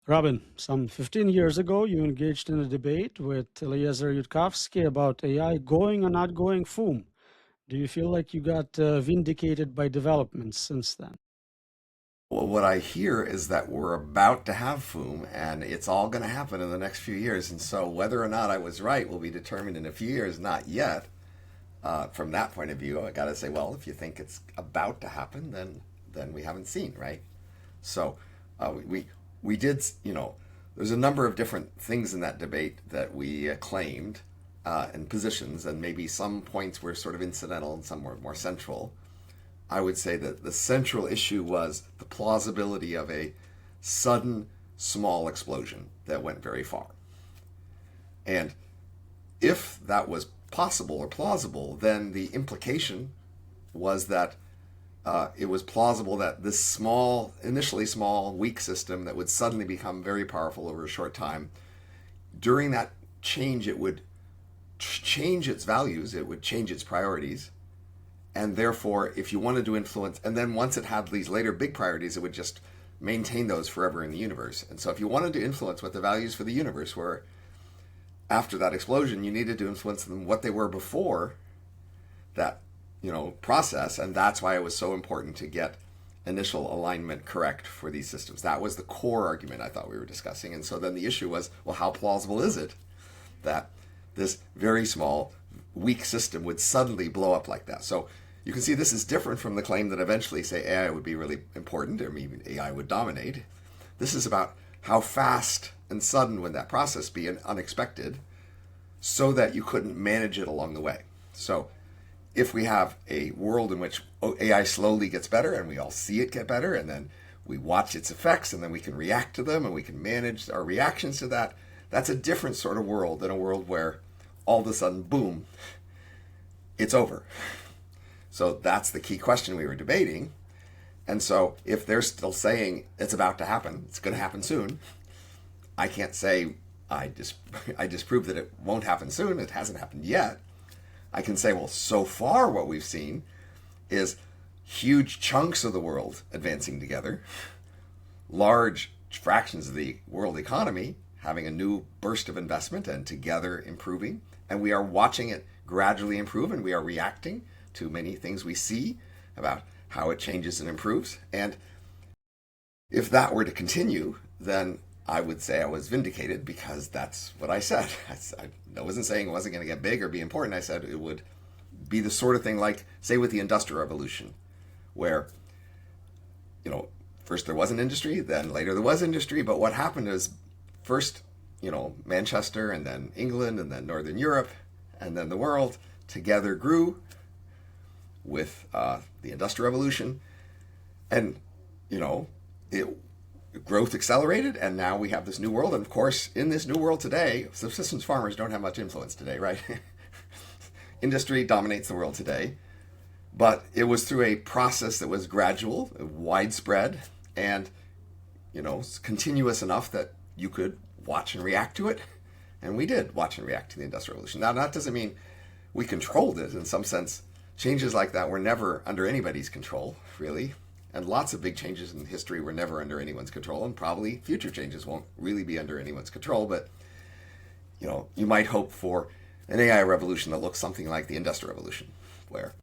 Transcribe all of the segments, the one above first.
Robin, some 15 years ago, you engaged in a debate with Eliezer Yudkowsky about AI going or not going Foom. Do you feel like you got vindicated by developments since then? Well, what I hear is that we're about to have Foom, and it's all going to happen in the next few years. And so, whether or not I was right will be determined in a few years, not yet. From that point of view, I got to say, well, if you think it's about to happen, then we haven't seen, right? So, we did, there's a number of different things in that debate that we claimed and positions, and maybe some points were sort of incidental and some were more central. I would say that the central issue was the plausibility of a sudden small explosion that went very far. And if that was possible or plausible, then the implication was that it was plausible that this small, initially small, weak system that would suddenly become very powerful over a short time, during that change, it would change its values, it would change its priorities, and therefore, if you wanted to influence, and then once it had these later big priorities, it would just maintain those forever in the universe. And so, if you wanted to influence what the values for the universe were after that explosion, you needed to influence them what they were before that, process. And that's why it was so important to get initial alignment correct for these systems. That was the core argument I thought we were discussing. And so then the issue was, well, how plausible is it that this very small, weak system would suddenly blow up like that? So you can see this is different from the claim that eventually, say, AI would be really important, or maybe AI would dominate. This is about how fast and sudden would that process be and unexpected, so that you couldn't manage it along the way. So if we have a world in which AI slowly gets better and we all see it get better, and then we watch its effects, and then we can react to them and we can manage our reactions to that, that's a different sort of world than a world where all of a sudden, boom, it's over. So that's the key question we were debating. And so if they're still saying it's about to happen, it's going to happen soon, I can't say I disprove that it won't happen soon. It hasn't happened yet. I can say, well, so far what we've seen is huge chunks of the world advancing together, large fractions of the world economy having a new burst of investment and together improving. And we are watching it gradually improve, and we are reacting to many things we see about how it changes and improves. And if that were to continue, then I would say I was vindicated, because that's what I said. I wasn't saying it wasn't going to get big or be important. I said it would be the sort of thing like, say, with the Industrial Revolution, where, first there wasn't industry, then later there was industry. But what happened is, first, Manchester, and then England, and then Northern Europe, and then the world together grew with the Industrial Revolution. And, it growth accelerated, and now we have this new world. And of course, in this new world today, subsistence farmers don't have much influence today, right? Industry dominates the world today, but it was through a process that was gradual, widespread, and continuous enough that you could watch and react to it. And we did watch and react to the Industrial Revolution. Now, that doesn't mean we controlled it. In some sense, changes like that were never under anybody's control, really. And lots of big changes in history were never under anyone's control, and probably future changes won't really be under anyone's control. But, you might hope for an AI revolution that looks something like the Industrial Revolution, where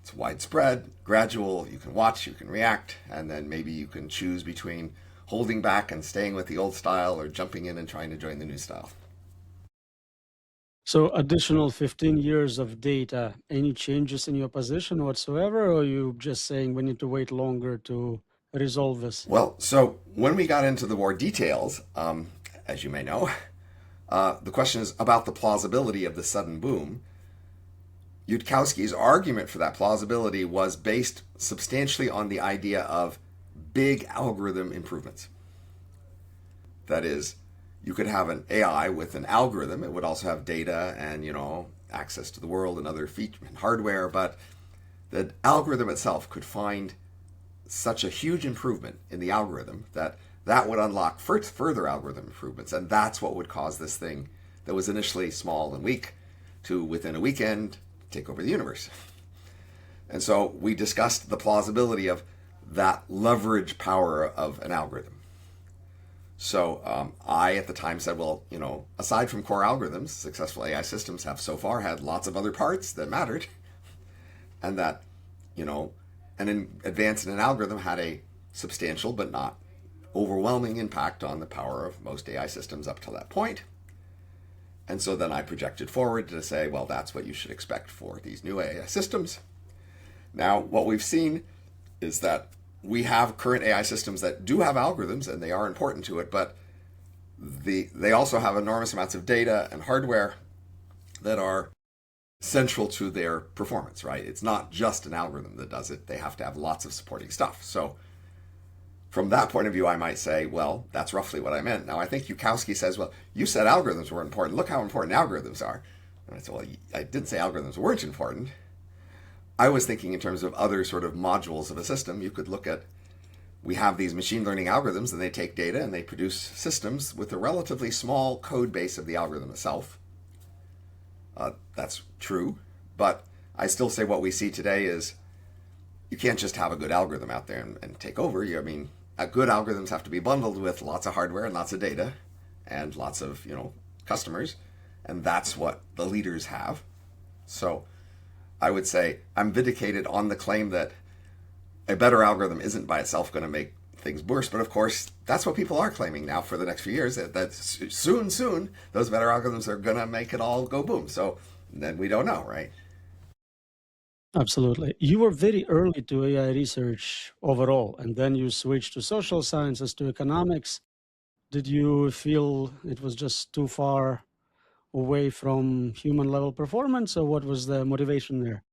it's widespread, gradual, you can watch, you can react, and then maybe you can choose between holding back and staying with the old style, or jumping in and trying to join the new style. So, additional 15 years of data, any changes in your position whatsoever, or are you just saying we need to wait longer to resolve this? Well, so when we got into the more details, as you may know, the question is about the plausibility of the sudden boom. Yudkowsky's argument for that plausibility was based substantially on the idea of big algorithm improvements. That is, you could have an AI with an algorithm. It would also have data and, access to the world and other features and hardware, but the algorithm itself could find such a huge improvement in the algorithm that would unlock further algorithm improvements. And that's what would cause this thing that was initially small and weak to, within a weekend, take over the universe. And so we discussed the plausibility of that leverage power of an algorithm. So I at the time said, well, aside from core algorithms, successful AI systems have so far had lots of other parts that mattered, and that, an advance in an algorithm had a substantial but not overwhelming impact on the power of most AI systems up to that point. And so then I projected forward to say, well, that's what you should expect for these new AI systems. Now, what we've seen is that we have current AI systems that do have algorithms, and they are important to it, but they also have enormous amounts of data and hardware that are central to their performance, right? It's not just an algorithm that does it. They have to have lots of supporting stuff. So from that point of view, I might say, well, that's roughly what I meant. Now, I think Yudkowsky says, well, you said algorithms were important. Look how important algorithms are. And I said, well, I didn't say algorithms weren't important. I was thinking in terms of other sort of modules of a system. You could look at, we have these machine learning algorithms, and they take data and they produce systems with a relatively small code base of the algorithm itself. That's true, but I still say what we see today is you can't just have a good algorithm out there and take over. Good algorithms have to be bundled with lots of hardware and lots of data and lots of customers, and that's what the leaders have. So I would say I'm vindicated on the claim that a better algorithm isn't by itself going to make things worse, but of course that's what people are claiming now for the next few years, that soon those better algorithms are going to make it all go boom. So then we don't know, right? Absolutely. You were very early to AI research overall, and then you switched to social sciences, to economics. Did you feel it was just too far away from human level performance, or what was the motivation there?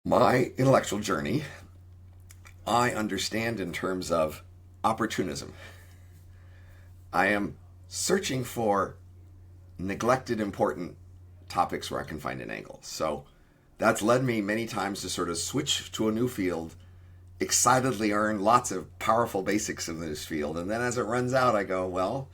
My intellectual journey, I understand in terms of opportunism. I am searching for neglected important topics where I can find an angle. So that's led me many times to sort of switch to a new field, excitedly earn lots of powerful basics in this field, and then as it runs out, I go, well,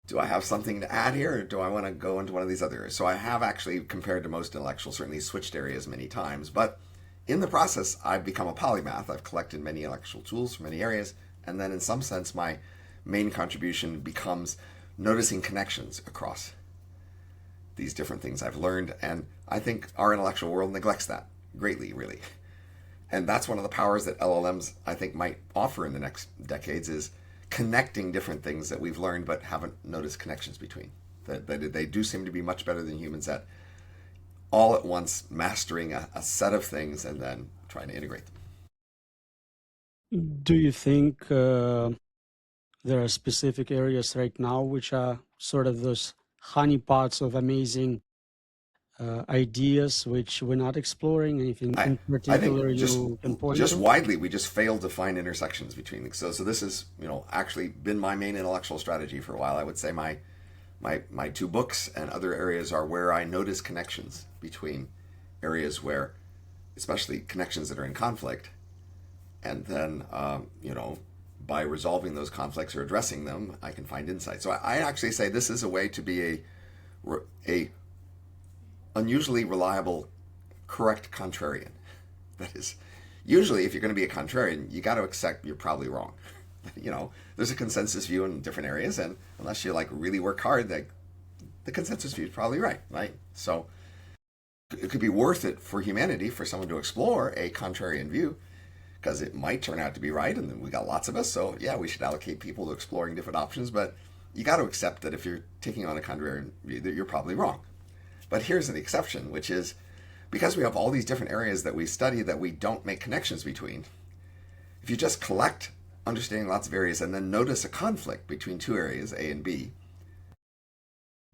do I have something to add here, or do I want to go into one of these other areas? So I have actually, compared to most intellectuals, certainly switched areas many times, but in the process, I've become a polymath. I've collected many intellectual tools from many areas, and then in some sense, my main contribution becomes noticing connections across these different things I've learned, and I think our intellectual world neglects that greatly, really. And that's one of the powers that LLMs, I think, might offer in the next decades, is connecting different things that we've learned but haven't noticed connections between. That they do seem to be much better than humans at all at once mastering a set of things and then trying to integrate them. Do you think there are specific areas right now which are sort of those honeypots of amazing ideas which we're not exploring? Anything in I think particular you can point just to? widely, we just failed to find intersections between things. So this is actually been my main intellectual strategy for a while. I would say my two books and other areas are where I notice connections between areas where, especially connections that are in conflict, and then by resolving those conflicts or addressing them, I can find insight. So I actually say this is a way to be a unusually reliable, correct contrarian. That is, usually if you're going to be a contrarian, you got to accept you're probably wrong. There's a consensus view in different areas, and unless you really work hard, the consensus view is probably right, right? So it could be worth it for humanity for someone to explore a contrarian view, because it might turn out to be right, and then we got lots of us. So yeah, we should allocate people to exploring different options, but you got to accept that if you're taking on a contrarian view, that you're probably wrong. But here's the exception, which is because we have all these different areas that we study that we don't make connections between. If you just collect understanding lots of areas and then notice a conflict between two areas, A and B,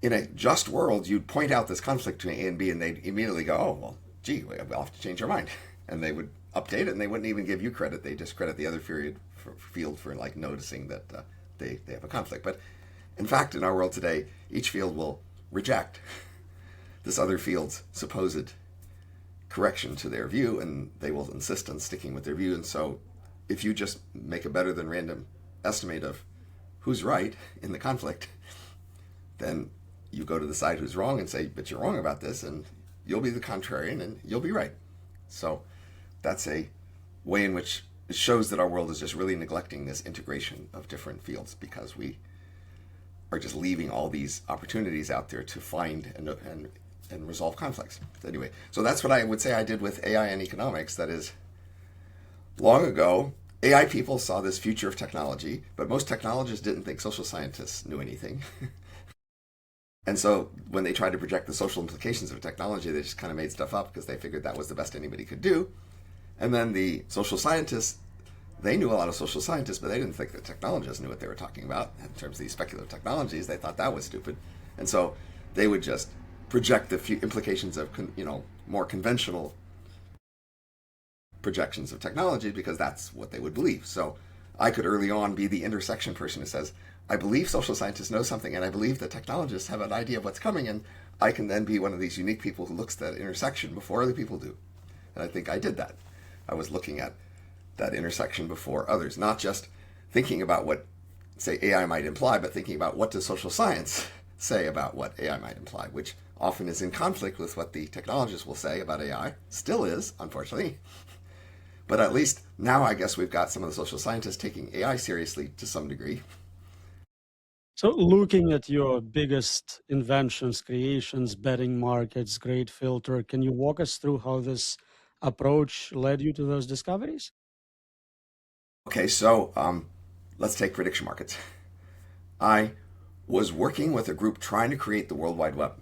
in a just world, you'd point out this conflict between A and B, and they'd immediately go, oh, well, gee, we'll have to change our mind. And they would update it, and they wouldn't even give you credit. They just credit the other field for noticing that they have a conflict. But in fact, in our world today, each field will reject this other field's supposed correction to their view, and they will insist on sticking with their view. And so if you just make a better than random estimate of who's right in the conflict, then you go to the side who's wrong and say, but you're wrong about this, and you'll be the contrarian and you'll be right. So that's a way in which it shows that our world is just really neglecting this integration of different fields because we are just leaving all these opportunities out there to find and resolve conflicts. Anyway, so that's what I would say I did with AI and economics. That is, long ago, AI people saw this future of technology, but most technologists didn't think social scientists knew anything. And so when they tried to project the social implications of technology, they just kind of made stuff up because they figured that was the best anybody could do. And then the social scientists, they knew a lot of social scientists, but they didn't think that technologists knew what they were talking about in terms of these speculative technologies. They thought that was stupid. And so they would just project the implications of, more conventional projections of technology because that's what they would believe. So I could early on be the intersection person who says, I believe social scientists know something, and I believe that technologists have an idea of what's coming, and I can then be one of these unique people who looks at that intersection before other people do. And I think I did that. I was looking at that intersection before others, not just thinking about what, say, AI might imply, but thinking about what does social science say about what AI might imply, which often is in conflict with what the technologists will say about AI. Still is, unfortunately. But at least now I guess we've got some of the social scientists taking AI seriously to some degree. So looking at your biggest inventions, creations, betting markets, great filter, can you walk us through how this approach led you to those discoveries? Okay, so let's take prediction markets. I was working with a group trying to create the World Wide Web.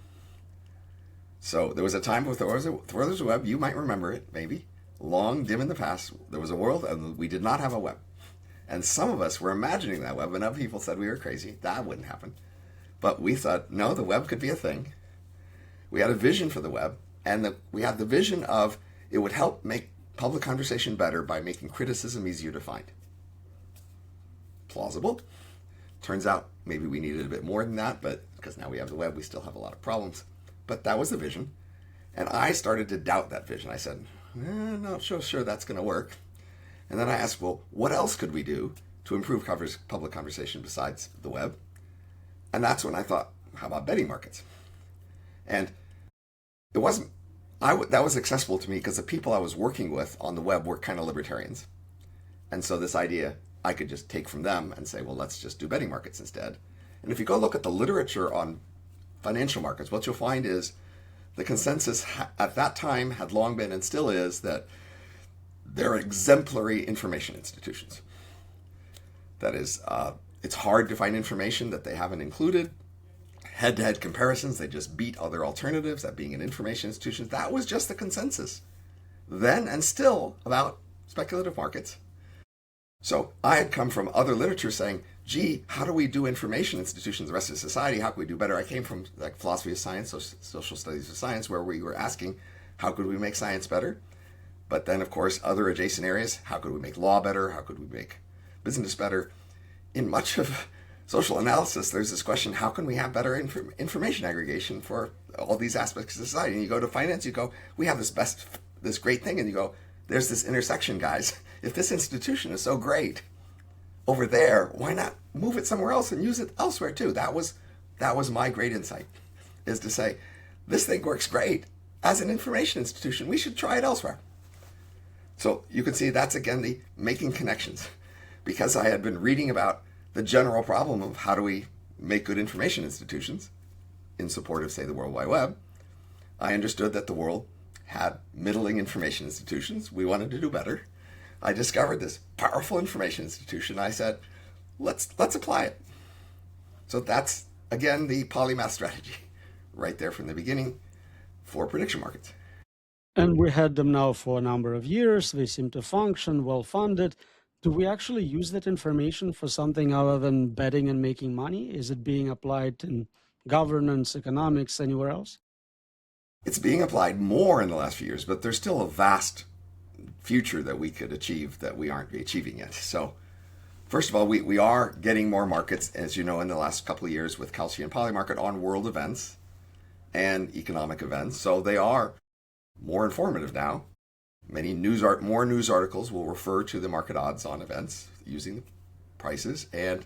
So there was a time before there was a web, you might remember it, maybe, long dim in the past, there was a world and we did not have a web. And some of us were imagining that web, and other people said we were crazy. That wouldn't happen. But we thought, no, the web could be a thing. We had a vision for the web, and we had the vision of it would help make public conversation better by making criticism easier to find. Plausible. Turns out maybe we needed a bit more than that, but because now we have the web, we still have a lot of problems. But that was the vision. And I started to doubt that vision. I said, not so sure that's going to work. And then I asked, well, what else could we do to improve public conversation besides the web? And that's when I thought, how about betting markets? And it wasn't, that was accessible to me because the people I was working with on the web were kind of libertarians. And so this idea I could just take from them and say, well, let's just do betting markets instead. And if you go look at the literature on financial markets, what you'll find is the consensus at that time had long been and still is that they're exemplary information institutions. That is, it's hard to find information that they haven't included. Head-to-head comparisons, they just beat other alternatives at being an information institution. That was just the consensus then and still about speculative markets. So I had come from other literature saying, gee, how do we do information institutions, the rest of society? How can we do better? I came from like philosophy of science, social studies of science, where we were asking, how could we make science better? But then, of course, other adjacent areas, how could we make law better? How could we make business better? In much of social analysis, there's this question, how can we have better information aggregation for all these aspects of society? And you go to finance, you go, we have this great thing. And you go, there's this intersection, guys. If this institution is so great over there, why not move it somewhere else and use it elsewhere too? That was my great insight, is to say, this thing works great as an information institution. We should try it elsewhere. So you can see that's, again, the making connections. Because I had been reading about the general problem of how do we make good information institutions in support of, say, the World Wide Web, I understood that the world had middling information institutions. We wanted to do better. I discovered this powerful information institution. I said, let's apply it. So that's, again, the polymath strategy right there from the beginning for prediction markets. And we had them now for a number of years. They seem to function, well-funded. Do we actually use that information for something other than betting and making money? Is it being applied in governance, economics, anywhere else? It's being applied more in the last few years, but there's still a vast future that we could achieve that we aren't achieving yet. So first of all, we are getting more markets, as you know, in the last couple of years with Kalshi and Polymarket on world events and economic events. So they are more informative now. More news articles will refer to the market odds on events using the prices, and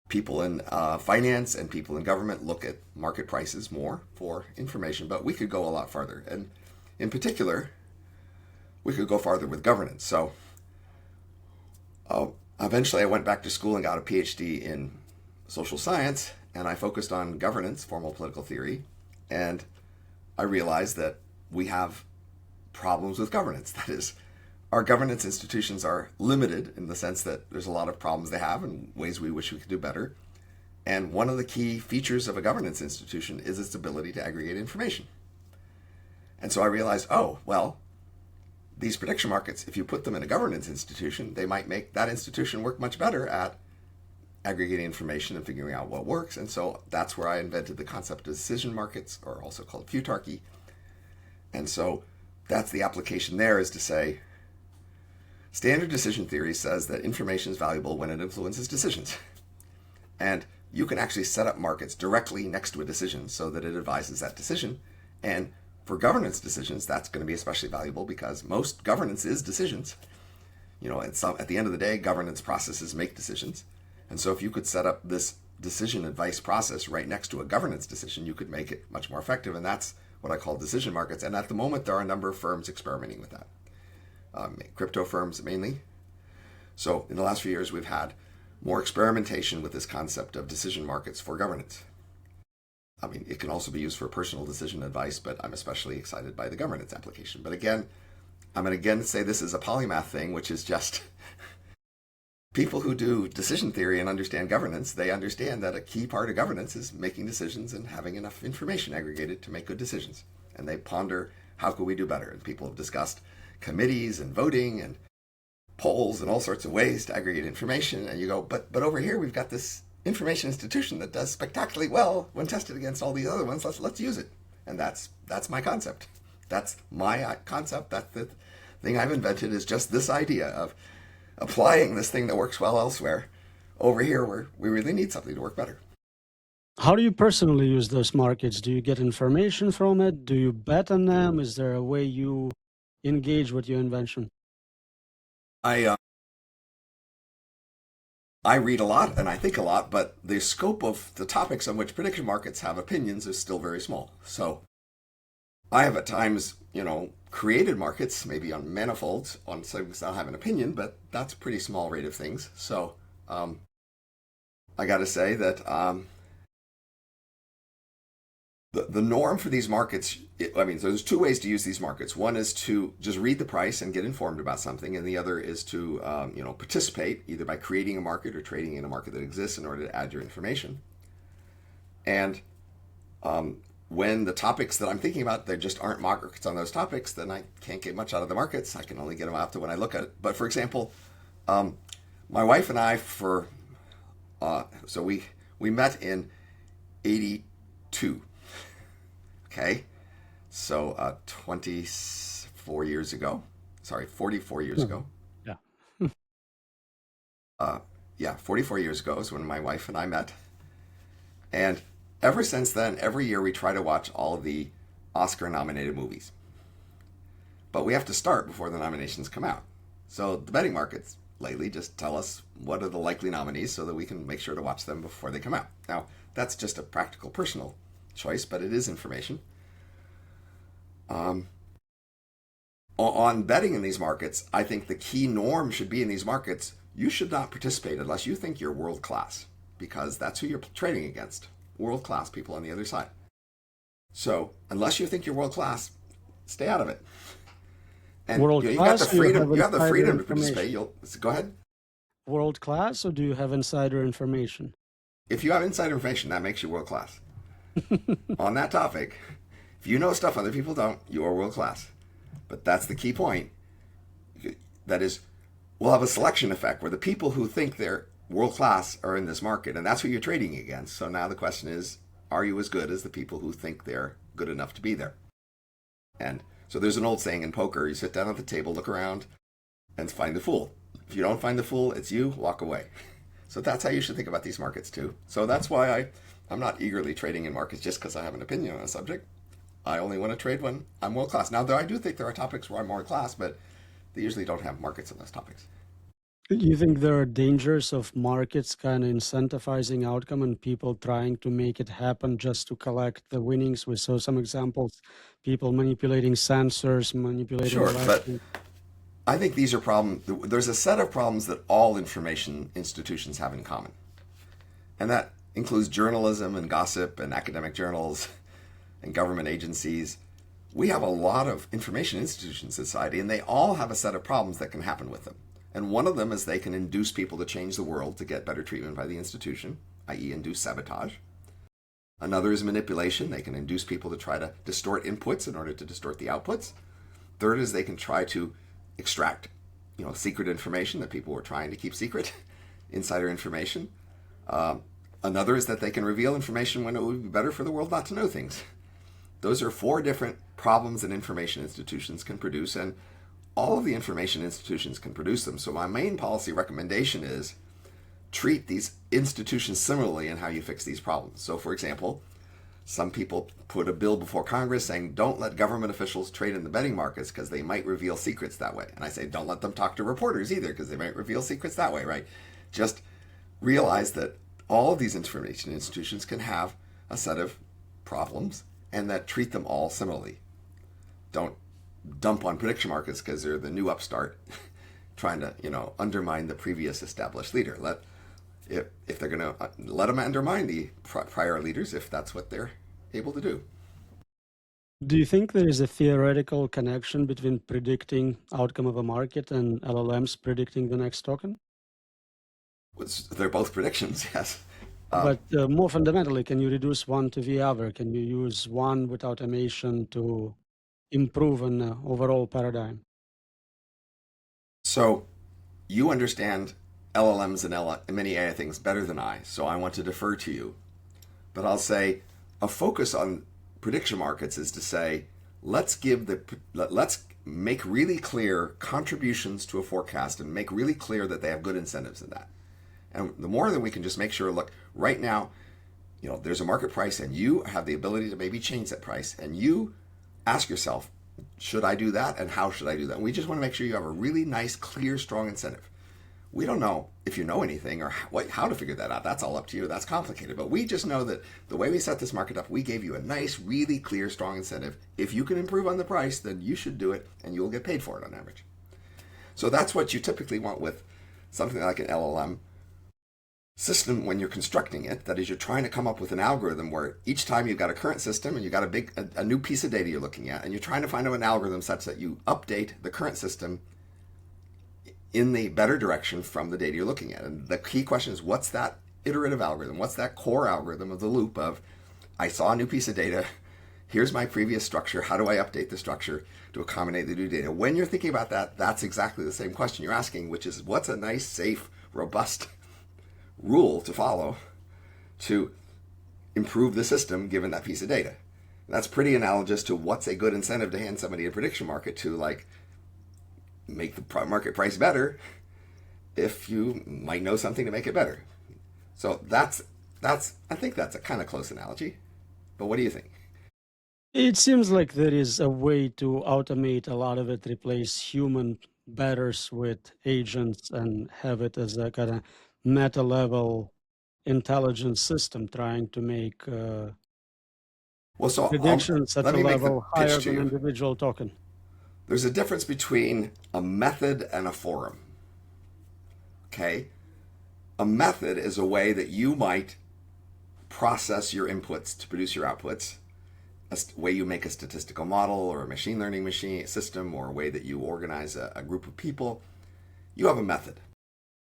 people in finance and people in government look at market prices more for information, but we could go a lot farther. And in particular, we could go farther with governance. So Eventually, I went back to school and got a PhD in social science, and I focused on governance, formal political theory, and I realized that we have problems with governance. That is, our governance institutions are limited in the sense that there's a lot of problems they have and ways we wish we could do better. And one of the key features of a governance institution is its ability to aggregate information. And so I realized, oh, well, these prediction markets, if you put them in a governance institution, they might make that institution work much better at aggregating information and figuring out what works. And so that's where I invented the concept of decision markets, or also called Futarchy. And so that's the application there, is to say, standard decision theory says that information is valuable when it influences decisions. And you can actually set up markets directly next to a decision so that it advises that decision. And for governance decisions, that's going to be especially valuable because most governance is decisions. At the end of the day, governance processes make decisions. And so if you could set up this decision advice process right next to a governance decision, you could make it much more effective. And that's what I call decision markets. And at the moment, there are a number of firms experimenting with that. Crypto firms mainly. So in the last few years, we've had more experimentation with this concept of decision markets for governance. I mean, it can also be used for personal decision advice, but I'm especially excited by the governance application. But again, I'm going to again say this is a polymath thing, which is just people who do decision theory and understand governance, they understand that a key part of governance is making decisions and having enough information aggregated to make good decisions. And they ponder, how could we do better? And people have discussed committees and voting and polls and all sorts of ways to aggregate information. And you go, but over here we've got this information institution that does spectacularly well when tested against all these other ones. Let's use it. And that's my concept. That's my concept. That's the thing I've invented, is just this idea of applying this thing that works well elsewhere over here where we really need something to work better. How do you personally use those markets? Do you get information from it? Do you bet on them? Is there a way you engage with your invention? I read a lot and I think a lot, but the scope of the topics on which prediction markets have opinions is still very small. So I have at times, created markets, maybe on manifolds, on things I'll have an opinion, but that's a pretty small rate of things. So I got to say that the norm for these markets, there's two ways to use these markets. One is to just read the price and get informed about something, and the other is to participate either by creating a market or trading in a market that exists in order to add your information. And when the topics that I'm thinking about, there just aren't markets on those topics, then I can't get much out of the markets. I can only get them after when I look at it. But for example, my wife and I, so we met in '82. Okay, so 24 years ago. Sorry, 44 years ago. Yeah. 44 years ago is when my wife and I met. And ever since then, every year we try to watch all of the Oscar-nominated movies. But we have to start before the nominations come out. So the betting markets lately just tell us what are the likely nominees so that we can make sure to watch them before they come out. Now, that's just a practical, personal choice, but it is information. On betting in these markets, I think the key norm should be in these markets, you should not participate unless you think you're world class, because that's who you're trading against, world class people on the other side. So unless you think you're world class, stay out of it. And you have the freedom to participate. Go ahead. World class, or do you have insider information? If you have insider information, that makes you world class. On that topic, if you know stuff other people don't, you are world class. But that's the key point. That is, we'll have a selection effect where the people who think they're world class are in this market, and that's who you're trading against. So now the question is, are you as good as the people who think they're good enough to be there? And so there's an old saying in poker, you sit down at the table, look around, and find the fool. If you don't find the fool, it's you, walk away. So that's how you should think about these markets too. So that's why I'm not eagerly trading in markets just because I have an opinion on a subject. I only want to trade when I'm world class. Now, though, I do think there are topics where I'm world class, but they usually don't have markets on those topics. You think there are dangers of markets kind of incentivizing outcome and people trying to make it happen just to collect the winnings? We saw some examples, people manipulating sensors, manipulating Sure, elections. I think these are problems. There's a set of problems that all information institutions have in common. And that includes journalism and gossip and academic journals and government agencies. We have a lot of information institutions in society, and they all have a set of problems that can happen with them. And one of them is they can induce people to change the world to get better treatment by the institution, i.e., induce sabotage. Another is manipulation. They can induce people to try to distort inputs in order to distort the outputs. Third is they can try to extract, secret information that people were trying to keep secret, insider information. Another is that they can reveal information when it would be better for the world not to know things. Those are 4 different problems that information institutions can produce, and all of the information institutions can produce them. So my main policy recommendation is treat these institutions similarly in how you fix these problems. So for example, some people put a bill before Congress saying don't let government officials trade in the betting markets because they might reveal secrets that way. And I say don't let them talk to reporters either because they might reveal secrets that way, right? Just realize that all of these information institutions can have a set of problems and that treat them all similarly. Don't dump on prediction markets because they're the new upstart trying to, undermine the previous established leader. If they're going to let them undermine the prior leaders, if that's what they're able to do. Do you think there is a theoretical connection between predicting outcome of a market and LLMs predicting the next token? They're both predictions, yes. But more fundamentally, can you reduce one to the other? Can you use one with automation to improve an overall paradigm? So you understand LLMs and many AI things better than I, so I want to defer to you. But I'll say a focus on prediction markets is to say, let's make really clear contributions to a forecast and make really clear that they have good incentives in that. And the more that we can just make sure, look, right now, there's a market price and you have the ability to maybe change that price. And you ask yourself, should I do that? And how should I do that? And we just want to make sure you have a really nice, clear, strong incentive. We don't know if you know anything or how to figure that out. That's all up to you. That's complicated. But we just know that the way we set this market up, we gave you a nice, really clear, strong incentive. If you can improve on the price, then you should do it and you will get paid for it on average. So that's what you typically want with something like an LLM system when you're constructing it. That is, you're trying to come up with an algorithm where each time you've got a current system and you've got a new piece of data you're looking at, and you're trying to find out an algorithm such that you update the current system in the better direction from the data you're looking at. And the key question is, what's that iterative algorithm? What's that core algorithm of the loop of, I saw a new piece of data, here's my previous structure, how do I update the structure to accommodate the new data? When you're thinking about that, that's exactly the same question you're asking, which is, what's a nice, safe, robust rule to follow to improve the system given that piece of data? And that's pretty analogous to what's a good incentive to hand somebody a prediction market to, like, make the market price better if you might know something to make it better. So I think that's a kind of close analogy. But what do you think? It seems like there is a way to automate a lot of it, replace human betters with agents and have it as a kind of meta level intelligence system trying to make predictions at let a me make the level higher pitch to than you. individual token. There's a difference between a method and a forum. Okay? A method is a way that you might process your inputs to produce your outputs, a way you make a statistical model or a machine learning machine system, or a way that you organize a group of people. You have a method.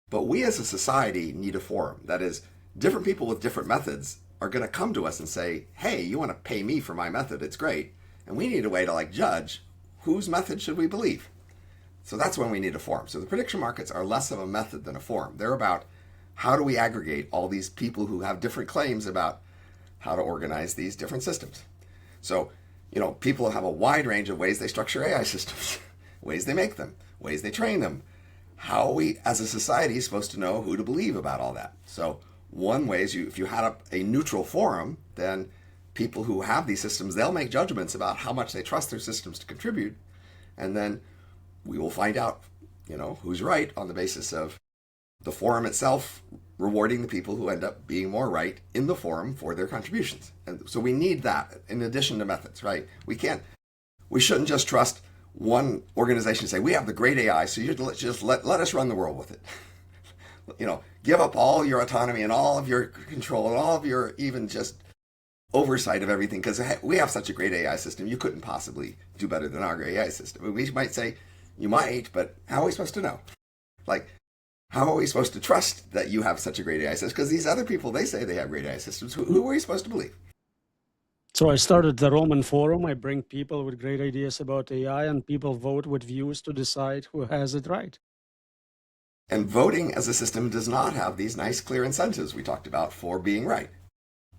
But we as a society need a forum. That is, different people with different methods are going to come to us and say, hey, you want to pay me for my method, it's great. And we need a way to judge whose method should we believe. So that's when we need a forum. So the prediction markets are less of a method than a forum. They're about how do we aggregate all these people who have different claims about how to organize these different systems. So, people have a wide range of ways they structure AI systems, ways they make them, ways they train them. How are we as a society supposed to know who to believe about all that? So one way is if you had a neutral forum, then people who have these systems, they'll make judgments about how much they trust their systems to contribute. And then we will find out, who's right on the basis of the forum itself rewarding the people who end up being more right in the forum for their contributions. And so we need that in addition to methods, right? We shouldn't just trust one organization say, we have the great AI, so you just let us run the world with it. Give up all your autonomy and all of your control and all of your even just oversight of everything, because we have such a great AI system, you couldn't possibly do better than our AI system. And we might say, you might, but how are we supposed to know? Like, how are we supposed to trust that you have such a great AI system? Because these other people, they say they have great AI systems. Who are we supposed to believe? So I started the Roman Forum. I bring people with great ideas about AI, and people vote with views to decide who has it right. And voting as a system does not have these nice, clear incentives we talked about for being right.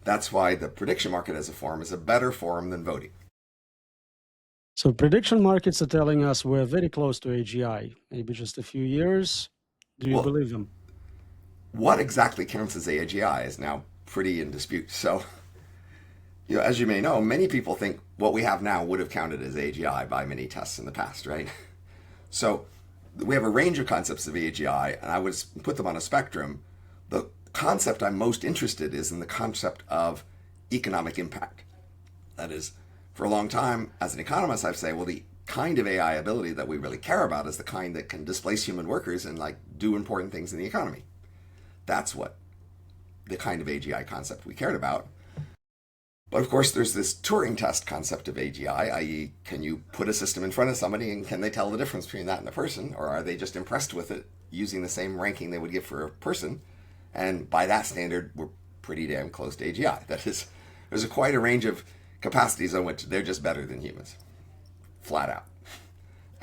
That's why the prediction market as a forum is a better forum than voting. So prediction markets are telling us we're very close to AGI, maybe just a few years. Do you believe them? What exactly counts as AGI is now pretty in dispute. So, as you may know, many people think what we have now would have counted as AGI by many tests in the past, right? So we have a range of concepts of AGI, and I would put them on a spectrum. The concept I'm most interested is in the concept of economic impact. That is, for a long time, as an economist, I've said, well, the kind of AI ability that we really care about is the kind that can displace human workers and do important things in the economy. That's what the kind of AGI concept we cared about. But of course, there's this Turing test concept of AGI, i.e., can you put a system in front of somebody and can they tell the difference between that and a person? Or are they just impressed with it using the same ranking they would give for a person? And by that standard, we're pretty damn close to AGI. That is, there's quite a range of capacities on which they're just better than humans, flat out.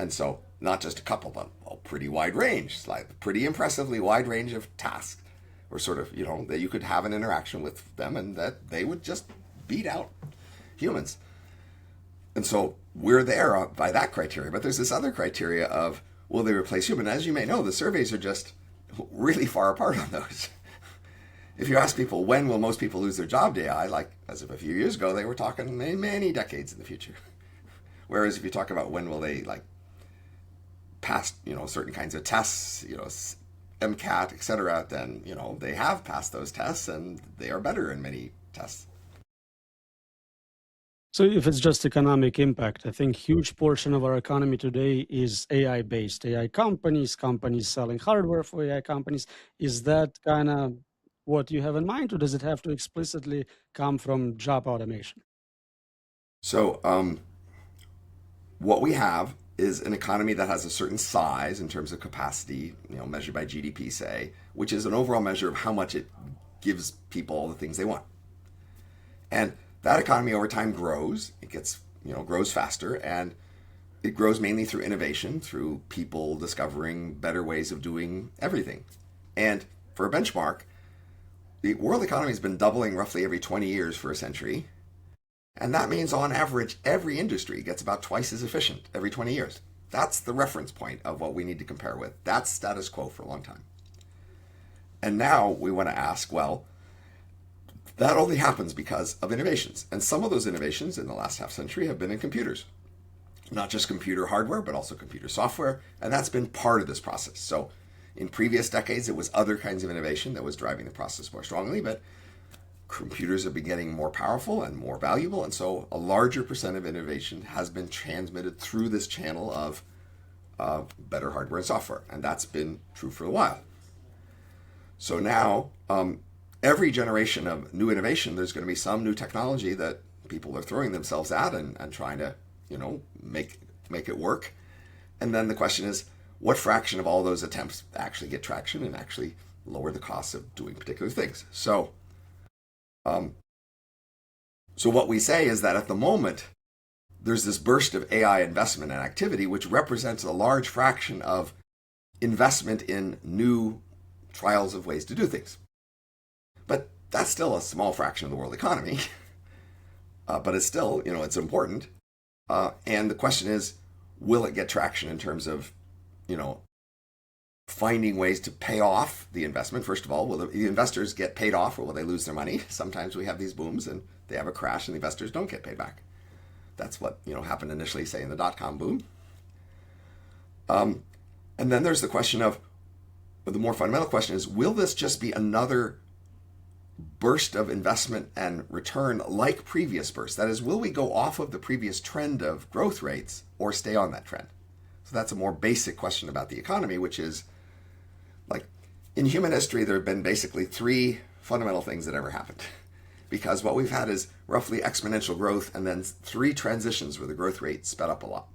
And so, not just a couple, but a pretty wide range, pretty impressively wide range of tasks, or sort of, that you could have an interaction with them and that they would just beat out humans. And so we're there by that criteria. But there's this other criteria of, will they replace human? As you may know, the surveys are just really far apart on those. If you ask people, when will most people lose their job to AI, as of a few years ago, they were talking many, many decades in the future. Whereas if you talk about when will they pass, certain kinds of tests, MCAT, etc., then, they have passed those tests and they are better in many tests. So if it's just economic impact, I think huge portion of our economy today is AI-based. AI companies selling hardware for AI companies. Is that kind of what you have in mind, or does it have to explicitly come from job automation? So what we have is an economy that has a certain size in terms of capacity, measured by GDP, say, which is an overall measure of how much it gives people all the things they want. And that economy over time grows. It gets, grows faster, and it grows mainly through innovation, through people discovering better ways of doing everything. And for a benchmark, the world economy has been doubling roughly every 20 years for a century. And that means on average, every industry gets about twice as efficient every 20 years. That's the reference point of what we need to compare with. That's status quo for a long time. And now we want to ask, well, that only happens because of innovations. And some of those innovations in the last half century have been in computers. Not just computer hardware, but also computer software. And that's been part of this process. So in previous decades, it was other kinds of innovation that was driving the process more strongly. But computers have been getting more powerful and more valuable. And so a larger percent of innovation has been transmitted through this channel of better hardware and software. And that's been true for a while. So now, every generation of new innovation, there's going to be some new technology that people are throwing themselves at and trying to, make it work. And then the question is, what fraction of all those attempts actually get traction and actually lower the cost of doing particular things? So what we say is that at the moment, there's this burst of AI investment and activity, which represents a large fraction of investment in new trials of ways to do things. But that's still a small fraction of the world economy. But it's still, it's important. And the question is, will it get traction in terms of, finding ways to pay off the investment? First of all, will the investors get paid off, or will they lose their money? Sometimes we have these booms and they have a crash and the investors don't get paid back. That's what, happened initially, say, in the dot-com boom. And then there's the question of, the more fundamental question is, will this just be another burst of investment and return like previous bursts? That is, will we go off of the previous trend of growth rates or stay on that trend? So that's a more basic question about the economy, which is like in human history, there have been basically three fundamental things that ever happened. Because what we've had is roughly exponential growth and then three transitions where the growth rate sped up a lot.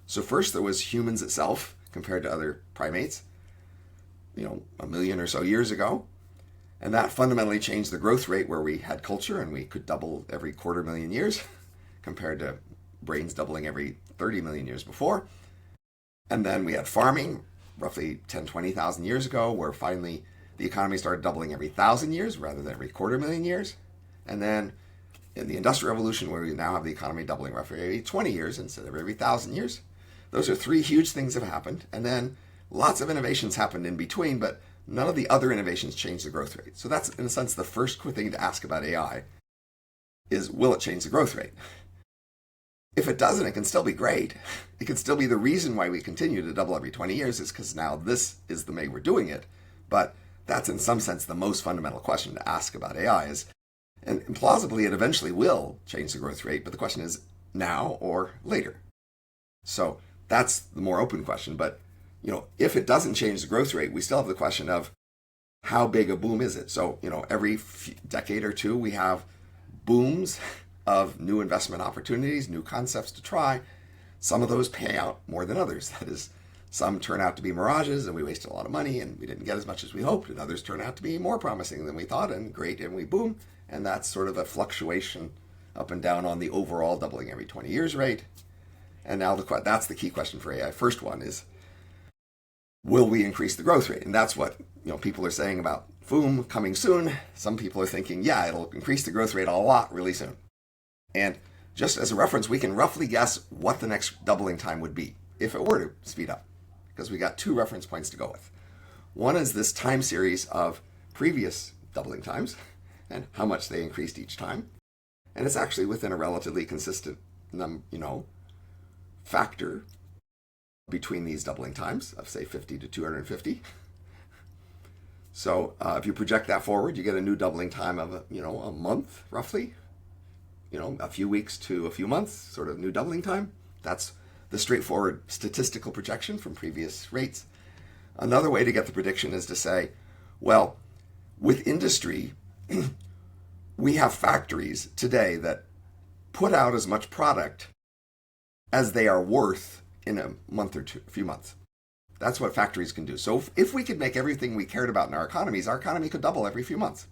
So first there was humans itself compared to other primates, a million or so years ago. And that fundamentally changed the growth rate where we had culture and we could double every quarter million years compared to brains doubling every 30 million years before. And then we had farming roughly 10, 20,000 years ago, where finally the economy started doubling every 1,000 years rather than every quarter million years. And then in the Industrial Revolution, where we now have the economy doubling roughly every 20 years instead of every 1,000 years. Those are three huge things that have happened. And then lots of innovations happened in between, but none of the other innovations changed the growth rate. So that's, in a sense, the first thing to ask about AI is, will it change the growth rate? If it doesn't, it can still be great. It can still be the reason why we continue to double every 20 years is because now this is the way we're doing it. But that's, in some sense, the most fundamental question to ask about AI is, and plausibly, it eventually will change the growth rate, but the question is now or later. So that's the more open question. But if it doesn't change the growth rate, we still have the question of how big a boom is it? So, every decade or two, we have booms of new investment opportunities, new concepts to try. Some of those pay out more than others. That is, some turn out to be mirages and we wasted a lot of money and we didn't get as much as we hoped, and others turn out to be more promising than we thought and great, and we boom. And that's sort of a fluctuation up and down on the overall doubling every 20 years rate. And now that's the key question for AI. First one is, will we increase the growth rate? And that's what people are saying about Foom coming soon. Some people are thinking, yeah, it'll increase the growth rate a lot really soon. And just as a reference, we can roughly guess what the next doubling time would be if it were to speed up, because we got two reference points to go with. One is this time series of previous doubling times and how much they increased each time. And it's actually within a relatively consistent factor between these doubling times of, say, 50 to 250. So if you project that forward, you get a new doubling time of a month roughly, a few weeks to a few months, sort of new doubling time. That's the straightforward statistical projection from previous rates. Another way to get the prediction is to say, well, with industry, we have factories today that put out as much product as they are worth in a month or two, a few months. That's what factories can do. So if we could make everything we cared about in our economy could double every few months.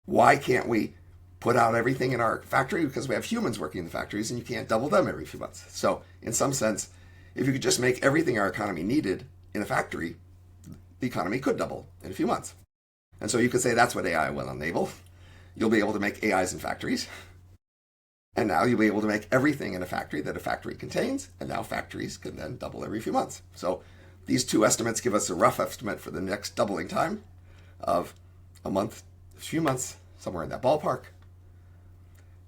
Why can't we put out everything in our factory? Because we have humans working in the factories and you can't double them every few months. So in some sense, if you could just make everything our economy needed in a factory, the economy could double in a few months. And so you could say that's what AI will enable. You'll be able to make AIs in factories. And now you'll be able to make everything in a factory that a factory contains, and now factories can then double every few months. So these two estimates give us a rough estimate for the next doubling time of a month, a few months, somewhere in that ballpark.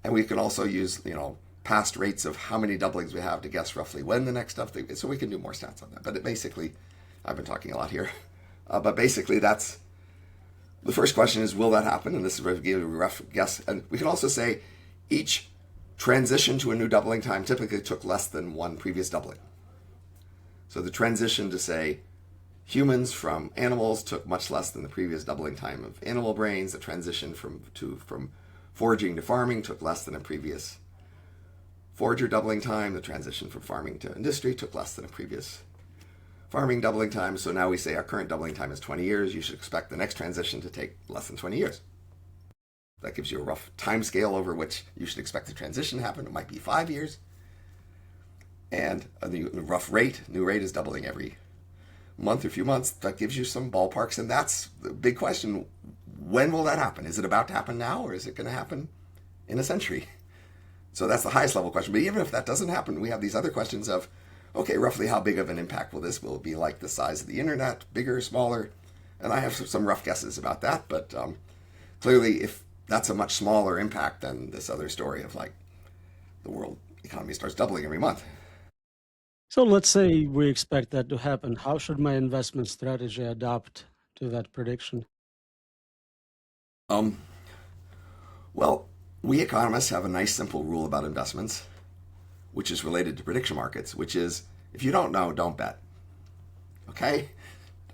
And we can also use, past rates of how many doublings we have to guess roughly when the next stuff is. So we can do more stats on that. But basically, I've been talking a lot here. But basically, that's the first question is, will that happen? And this is where we give a rough guess. And we can also say each transition to a new doubling time typically took less than one previous doubling. So the transition to, say, humans from animals took much less than the previous doubling time of animal brains. The transition from foraging to farming took less than a previous forager doubling time. The transition from farming to industry took less than a previous farming doubling time. So now we say our current doubling time is 20 years. You should expect the next transition to take less than 20 years. That gives you a rough time scale over which you should expect the transition to happen. It might be 5 years. And the rough rate, new rate is doubling every month or few months. That gives you some ballparks. And that's the big question. When will that happen? Is it about to happen now, or is it going to happen in a century? So that's the highest level question. But even if that doesn't happen, we have these other questions of, okay, roughly how big of an impact will this? Will it be like the size of the internet, bigger, smaller? And I have some rough guesses about that. But clearly, if that's a much smaller impact than this other story of like the world economy starts doubling every month. So let's say we expect that to happen. How should my investment strategy adapt to that prediction? Um, well, we economists have a nice simple rule about investments, which is related to prediction markets, which is if you don't know, don't bet. Okay?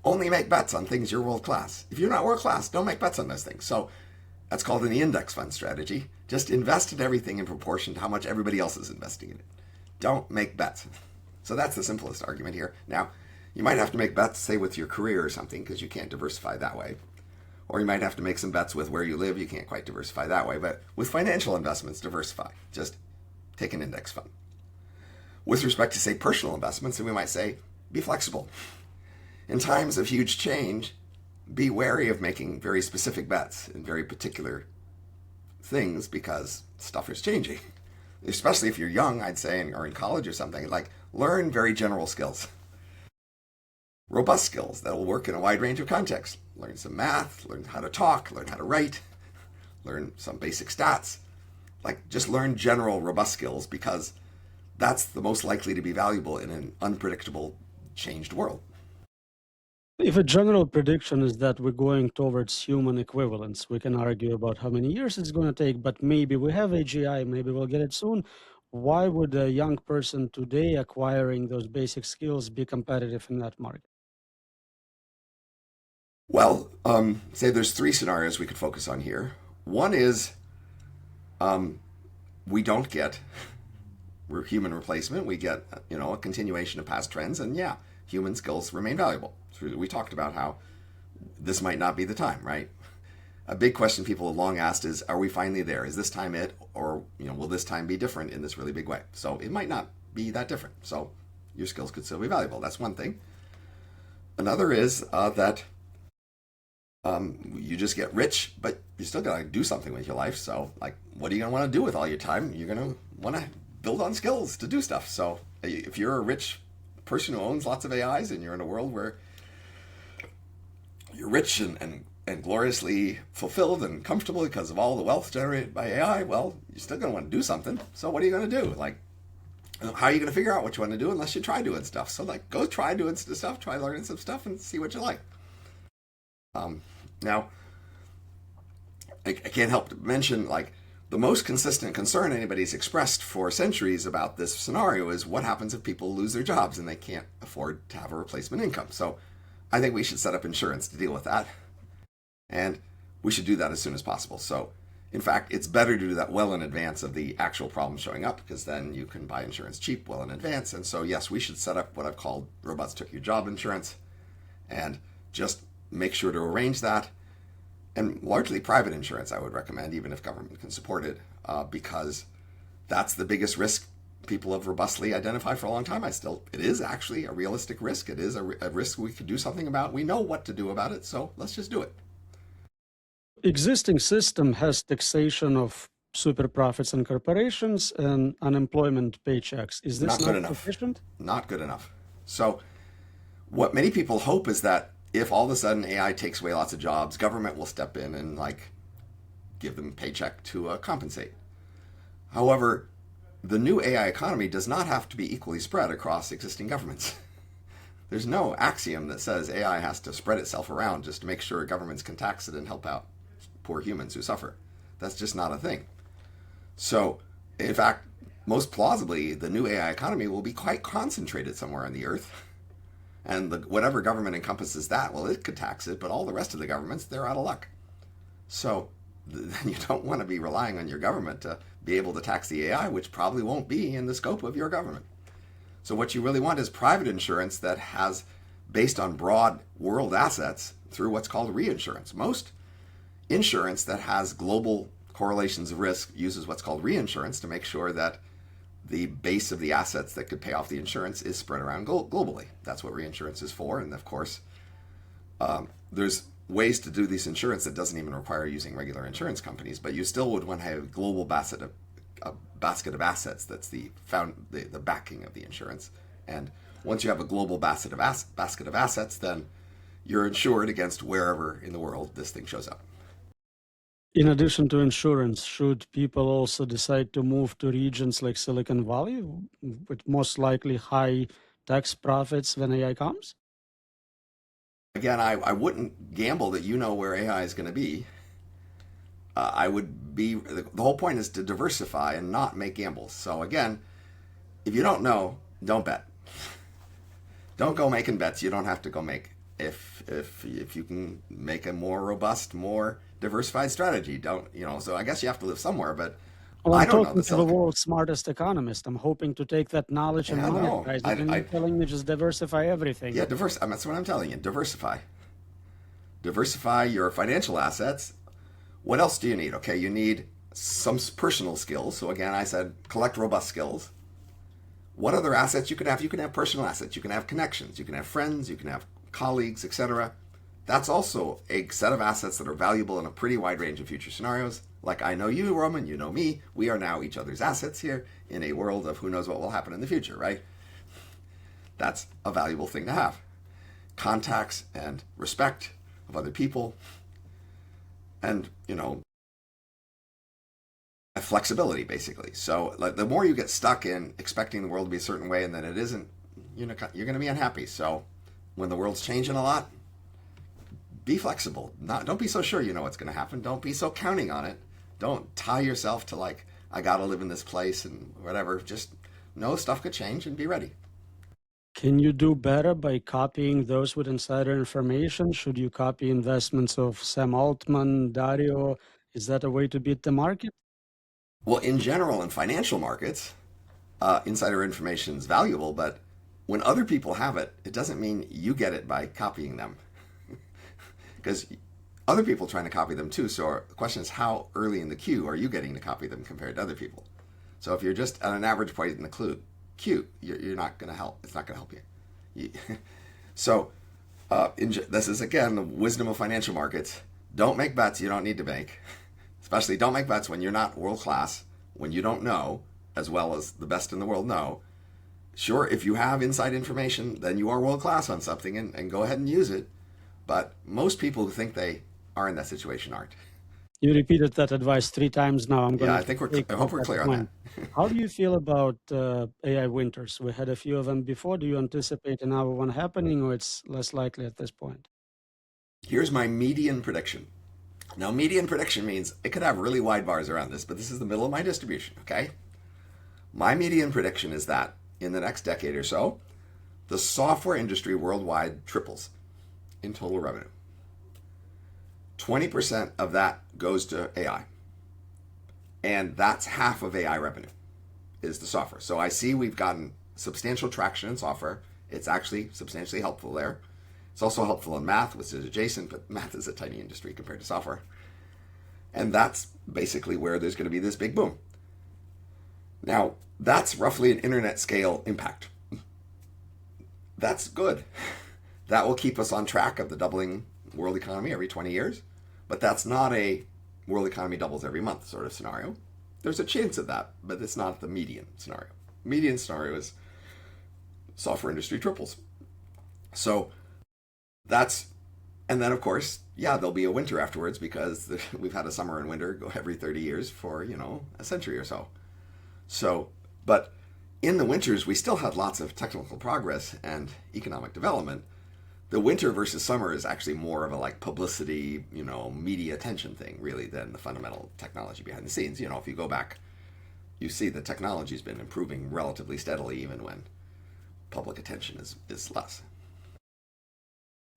Only make bets on things you're world class. If you're not world class, don't make bets on those things. So that's called an index fund strategy. Just invest in everything in proportion to how much everybody else is investing in it. Don't make bets. So that's the simplest argument here. Now, you might have to make bets, say, with your career or something, because you can't diversify that way. Or you might have to make some bets with where you live. You can't quite diversify that way. But with financial investments, diversify. Just take an index fund. With respect to, say, personal investments, we might say, be flexible. In times of huge change, be wary of making very specific bets in very particular things because stuff is changing. Especially if you're young, I'd say, or in college or something, like learn very general skills. Robust skills that will work in a wide range of contexts. Learn some math, learn how to talk, learn how to write, learn some basic stats. Like just learn general robust skills because that's the most likely to be valuable in an unpredictable, changed world. If a general prediction is that we're going towards human equivalence, we can argue about how many years it's going to take, but maybe we have AGI, maybe we'll get it soon. Why would a young person today acquiring those basic skills be competitive in that market? Well, say there's three scenarios we could focus on here. One is we don't get human replacement. We get, a continuation of past trends, and yeah, human skills remain valuable. So we talked about how this might not be the time, right? A big question people have long asked is, are we finally there? Is this time it, or will this time be different in this really big way? So it might not be that different. So your skills could still be valuable. That's one thing. Another is that you just get rich, but you still gotta do something with your life. So, like, what are you gonna want to do with all your time? You're gonna want to build on skills to do stuff. So, if you're a rich person who owns lots of AIs and you're in a world where you're rich and gloriously fulfilled and comfortable because of all the wealth generated by AI, well, you're still gonna want to do something. So, what are you gonna do? Like, how are you gonna figure out what you want to do unless you try doing stuff? So, like, go try doing stuff, try learning some stuff, and see what you like. Now, I can't help to mention, like, the most consistent concern anybody's expressed for centuries about this scenario is what happens if people lose their jobs and they can't afford to have a replacement income. So I think we should set up insurance to deal with that. And we should do that as soon as possible. So, in fact, it's better to do that well in advance of the actual problem showing up because then you can buy insurance cheap well in advance. And so, yes, we should set up what I've called robots took your job insurance and just make sure to arrange that. And largely private insurance, I would recommend, even if government can support it, because that's the biggest risk people have robustly identified for a long time. It is actually a realistic risk. It is a risk we could do something about. We know what to do about it, so let's just do it. Existing system has taxation of super profits and corporations and unemployment paychecks. Is this Not good not enough. sufficient? Not good enough. So, what many people hope is that if all of a sudden AI takes away lots of jobs, government will step in and give them a paycheck to compensate. However, the new AI economy does not have to be equally spread across existing governments. There's no axiom that says AI has to spread itself around just to make sure governments can tax it and help out poor humans who suffer. That's just not a thing. So, in fact, most plausibly, the new AI economy will be quite concentrated somewhere on the earth. And whatever government encompasses that, well, it could tax it, but all the rest of the governments, they're out of luck. So then you don't want to be relying on your government to be able to tax the AI, which probably won't be in the scope of your government. So what you really want is private insurance that has, based on broad world assets, through what's called reinsurance. Most insurance that has global correlations of risk uses what's called reinsurance to make sure that the base of the assets that could pay off the insurance is spread around globally. That's what reinsurance is for. And of course, there's ways to do this insurance that doesn't even require using regular insurance companies, but you still would want to have a global basket of assets that's the backing of the insurance. And once you have a global basket of assets, then you're insured against wherever in the world this thing shows up. In addition to insurance, should people also decide to move to regions like Silicon Valley with most likely high tax profits when AI comes? Again, I wouldn't gamble that you know where AI is going to be. I would be, the whole point is to diversify and not make gambles. So again, if you don't know, don't bet. Don't go making bets you don't have to go make. If you can make a more robust, more diversified strategy, don't, so I guess you have to live somewhere, but Well, I I'm don't know the talking to the silicon. world's smartest economist. I'm hoping to take that knowledge and Yeah, no, monetize it, and you're telling me just diversify everything. yeah, that's what I'm telling you. Diversify your financial assets. What else do you need? Okay, you need some personal skills. So again, I said collect robust skills. What other assets you can have? You can have personal assets. You can have connections. You can have friends. You can have colleagues, etc. That's also a set of assets that are valuable in a pretty wide range of future scenarios. Like I know you, Roman, you know me. We are now each other's assets here in a world of who knows what will happen in the future, right? That's a valuable thing to have. Contacts and respect of other people, and flexibility basically. So like the more you get stuck in expecting the world to be a certain way and then it isn't, you're going to be unhappy. So when the world's changing a lot, be flexible. Don't be so sure you know what's going to happen. Don't be so counting on it. Don't tie yourself to like I got to live in this place and whatever. Just know stuff could change and be ready. Can you do better by copying those with insider information? Should you copy investments of Sam Altman, Dario? Is that a way to beat the market? Well, in general, in financial markets, insider information is valuable, but when other people have it, it doesn't mean you get it by copying them. Because other people are trying to copy them too. So the question is, how early in the queue are you getting to copy them compared to other people? So if you're just at an average point in the queue, you're not going to help. It's not going to help you. So this is, again, the wisdom of financial markets. Don't make bets you don't need to make. Especially don't make bets when you're not world class, when you don't know as well as the best in the world know. Sure, if you have inside information, then you are world class on something and go ahead and use it. But most people who think they are in that situation aren't. You repeated that advice 3 times now. I'm going Yeah, to I hope we're clear on that. How do you feel about AI winters? We had a few of them before. Do you anticipate another one happening, or it's less likely at this point? Here's my median prediction. Now, median prediction means it could have really wide bars around this, but this is the middle of my distribution, okay? My median prediction is that in the next decade or so, the software industry worldwide triples in total revenue. 20% of that goes to AI. And that's half of AI revenue is the software. So I see we've gotten substantial traction in software. It's actually substantially helpful there. It's also helpful in math, which is adjacent, but math is a tiny industry compared to software. And that's basically where there's going to be this big boom. Now, that's roughly an internet scale impact. That's good. That will keep us on track of the doubling world economy every 20 years. But that's not a world economy doubles every month sort of scenario. There's a chance of that, but it's not the median scenario. Median scenario is software industry triples. So that's, and then of course, yeah, there'll be a winter afterwards because we've had a summer and winter go every 30 years for, a century or so. So, but in the winters, we still had lots of technical progress and economic development. The winter versus summer is actually more of a like publicity, media attention thing really than the fundamental technology behind the scenes. If you go back, you see the technology's been improving relatively steadily even when public attention is less.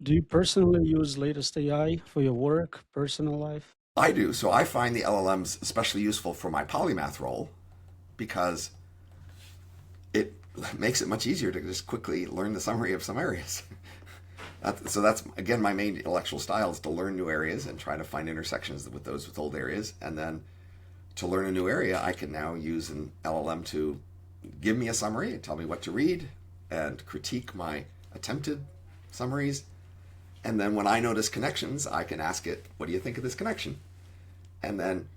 Do you personally use latest AI for your work, personal life? I do. So I find the LLMs especially useful for my polymath role because it makes it much easier to just quickly learn the summary of some areas. So that's, again, my main intellectual style is to learn new areas and try to find intersections with those with old areas. And then to learn a new area, I can now use an LLM to give me a summary and tell me what to read and critique my attempted summaries. And then when I notice connections, I can ask it, what do you think of this connection? And then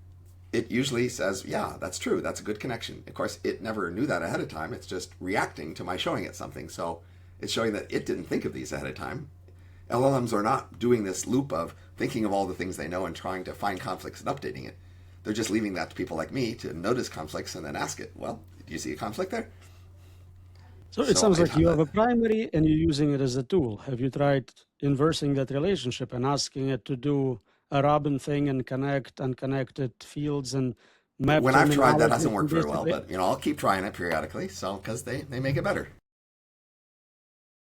it usually says, yeah, that's true. That's a good connection. Of course, it never knew that ahead of time. It's just reacting to my showing it something. So it's showing that it didn't think of these ahead of time. LLMs are not doing this loop of thinking of all the things they know and trying to find conflicts and updating it. They're just leaving that to people like me to notice conflicts and then ask it, well, do you see a conflict there? So it sounds like you have a primary and you're using it as a tool. Have you tried inversing that relationship and asking it to do a Robin thing and connect unconnected fields and map When I've tried, that terminology hasn't and worked very well, basically, but I'll keep trying it periodically. So because they make it better.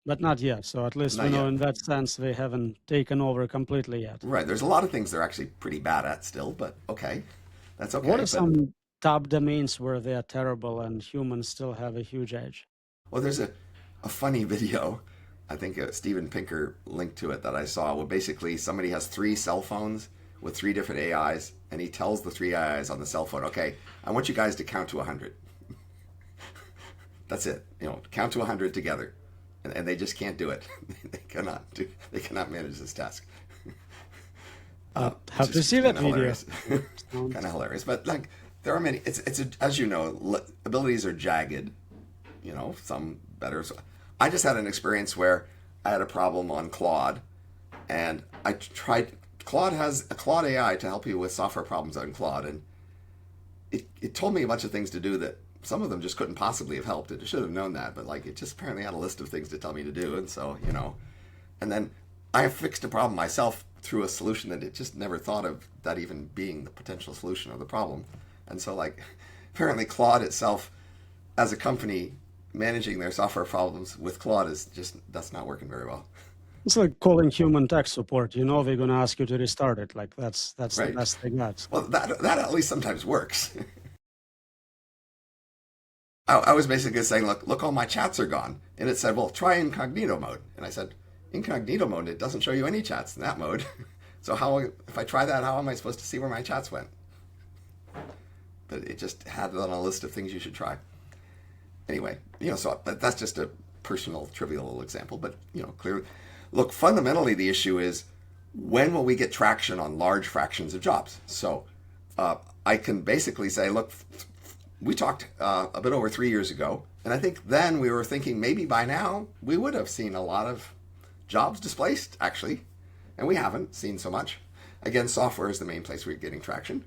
but not yet. So at least we Not know yet. in that sense they haven't taken over completely yet. Right. There's a lot of things they're actually pretty bad at still, but okay, that's What okay. are But some top domains where they are terrible and humans still have a huge edge? well, there's a funny video. I think Steven Pinker linked to it that I saw. Where basically somebody has three cell phones with three different AIs, and he tells the three AIs on the cell phone, "Okay, I want you guys to count to 100. That's it. Count to 100 together." And they just can't do it. They cannot manage this task. Which Have to is see kind that of video. hilarious. Kind Sounds- of hilarious. But like, there are many. As you know, abilities are jagged. Some better. So I just had an experience where I had a problem on Claude, and I tried. Claude has a Claude AI to help you with software problems on Claude, and it told me a bunch of things to do that some of them just couldn't possibly have helped. It should have known that, but like it just apparently had a list of things to tell me to do, and so and then I fixed a problem myself through a solution that it just never thought of that even being the potential solution of the problem. And so like apparently Claude itself as a company managing their software problems with Claude that's not working very well. It's like calling human tech support. You know they're gonna ask you to restart it. Like that's the Right. best they got. Well, that at least sometimes works. I was basically saying, look, all my chats are gone. And it said, well, try incognito mode. And I said, incognito mode, it doesn't show you any chats in that mode. So if I try that, how am I supposed to see where my chats went? But it just had it on a list of things you should try. Anyway, but that's just a personal, trivial little example. But, clearly, look, fundamentally, the issue is when will we get traction on large fractions of jobs? So I can basically say, look, we talked a bit over 3 years ago, and I think then we were thinking maybe by now we would have seen a lot of jobs displaced, actually, and we haven't seen so much. Again, software is the main place we're getting traction.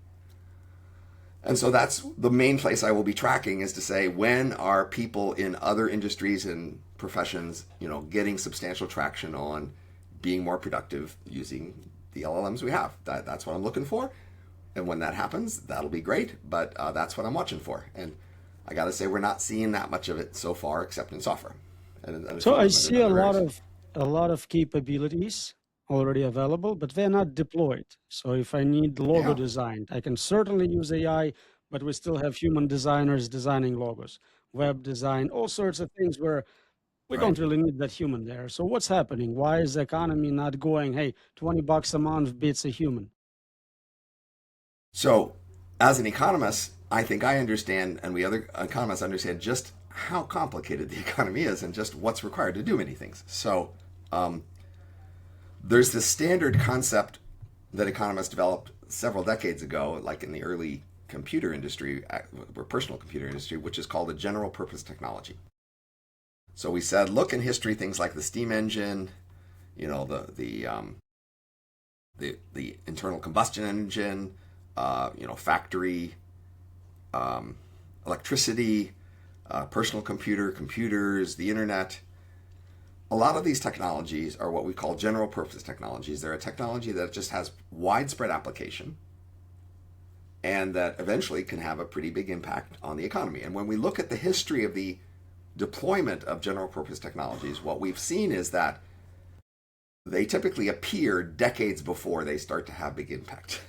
And so that's the main place I will be tracking, is to say, when are people in other industries and professions, getting substantial traction on being more productive using the LLMs we have. That's what I'm looking for. And when that happens, that'll be great. But that's what I'm watching for. And I got to say, we're not seeing that much of it so far, except in software. And So I in see a other lot areas. of capabilities already available, but they're not deployed. So if I need logo Yeah, designed, I can certainly use AI, but we still have human designers designing logos, web design, all sorts of things where we right. don't really need that human there. So what's happening? Why is the economy not going, hey, $20 a month beats a human? So, as an economist, I think I understand, and we other economists understand just how complicated the economy is and just what's required to do many things. So, um, there's this standard concept that economists developed several decades ago, like in the early computer industry, or personal computer industry, which is called a general purpose technology. So we said, look in history, things like the steam engine, the internal combustion engine, factory, electricity, personal computers, the internet. A lot of these technologies are what we call general purpose technologies. They're a technology that just has widespread application and that eventually can have a pretty big impact on the economy. And when we look at the history of the deployment of general purpose technologies, what we've seen is that they typically appear decades before they start to have big impact.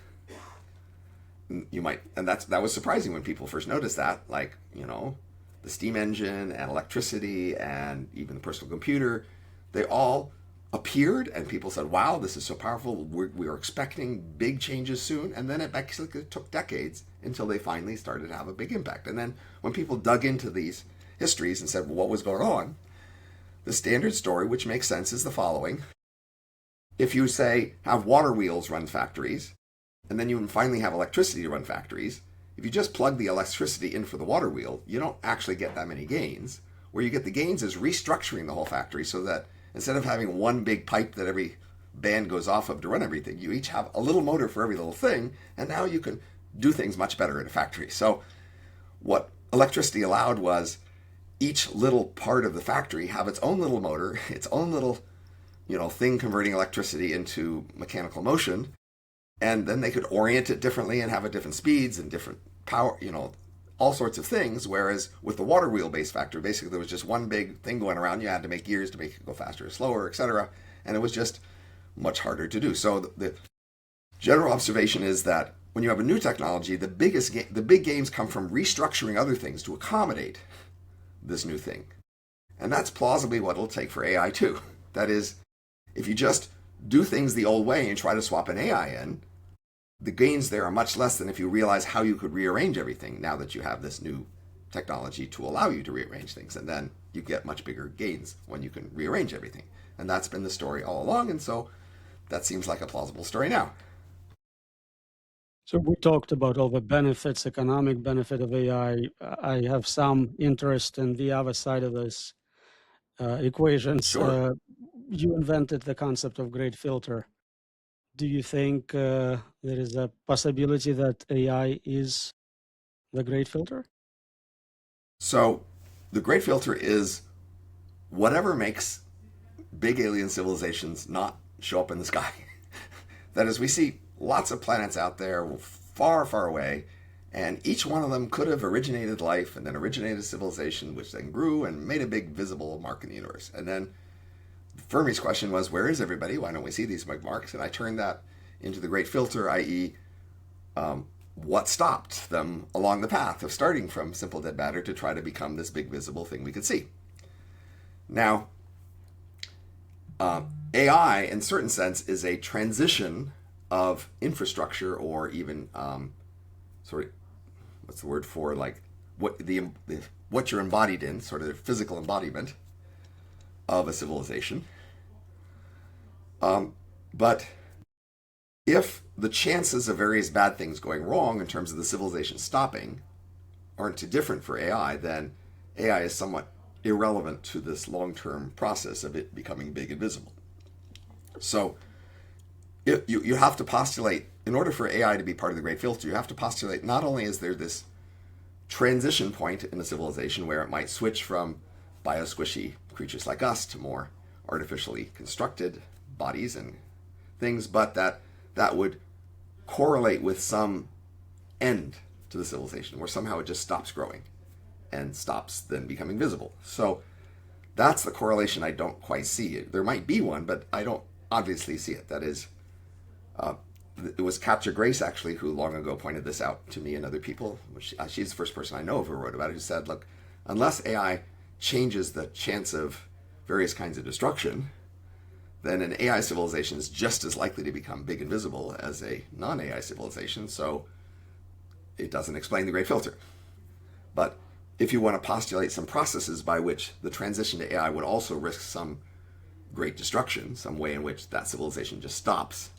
That was surprising when people first noticed that, like, the steam engine and electricity and even the personal computer, they all appeared and people said, wow, this is so powerful. We are expecting big changes soon. And then it basically took decades until they finally started to have a big impact. And then when people dug into these histories and said, well, what was going on? The standard story, which makes sense, is the following. If you say have water wheels run factories, and then you finally have electricity to run factories, if you just plug the electricity in for the water wheel, you don't actually get that many gains. Where you get the gains is restructuring the whole factory so that instead of having one big pipe that every band goes off of to run everything, you each have a little motor for every little thing, and now you can do things much better in a factory. So what electricity allowed was each little part of the factory have its own little motor, its own little thing converting electricity into mechanical motion, And then they could orient it differently and have it different speeds and different power, all sorts of things. Whereas with the water wheel base factor, basically there was just one big thing going around. You had to make gears to make it go faster or slower, etc. And it was just much harder to do. So the general observation is that when you have a new technology, the big gains come from restructuring other things to accommodate this new thing. And that's plausibly what it'll take for AI too. That is, if you just do things the old way and try to swap an AI in, the gains there are much less than if you realize how you could rearrange everything now that you have this new technology to allow you to rearrange things. And then you get much bigger gains when you can rearrange everything. And that's been the story all along. And so that seems like a plausible story now. So we talked about all the benefits, economic benefit of AI. I have some interest in the other side of this equations. Sure. You invented the concept of great filter. Do you think there is a possibility that AI is the great filter? So the great filter is whatever makes big alien civilizations not show up in the sky. That is, we see lots of planets out there far, far away, and each one of them could have originated life and then originated civilization, which then grew and made a big visible mark in the universe. And then Fermi's question was, where is everybody? Why don't we see these big marks? And I turned that into the great filter, i.e., what stopped them along the path of starting from simple dead matter to try to become this big visible thing we could see. Now, AI, in certain sense, is a transition of infrastructure, or even what's the word for, like, what you're embodied in, sort of the physical embodiment of a civilization. But if the chances of various bad things going wrong in terms of the civilization stopping aren't too different for AI, then AI is somewhat irrelevant to this long-term process of it becoming big and visible. So you have to postulate, in order for AI to be part of the great filter, you have to postulate not only is there this transition point in a civilization where it might switch from bio-squishy creatures like us to more artificially constructed bodies and things, but that would correlate with some end to the civilization where somehow it just stops growing and stops then becoming visible. So that's the correlation I don't quite see. There might be one, but I don't obviously see it. That is, it was Capture Grace, actually, who long ago pointed this out to me and other people. She's the first person I know of who wrote about it, who said, look, unless AI changes the chance of various kinds of destruction, then an AI civilization is just as likely to become big and visible as a non-AI civilization, so it doesn't explain the great filter. But if you want to postulate some processes by which the transition to AI would also risk some great destruction, some way in which that civilization just stops,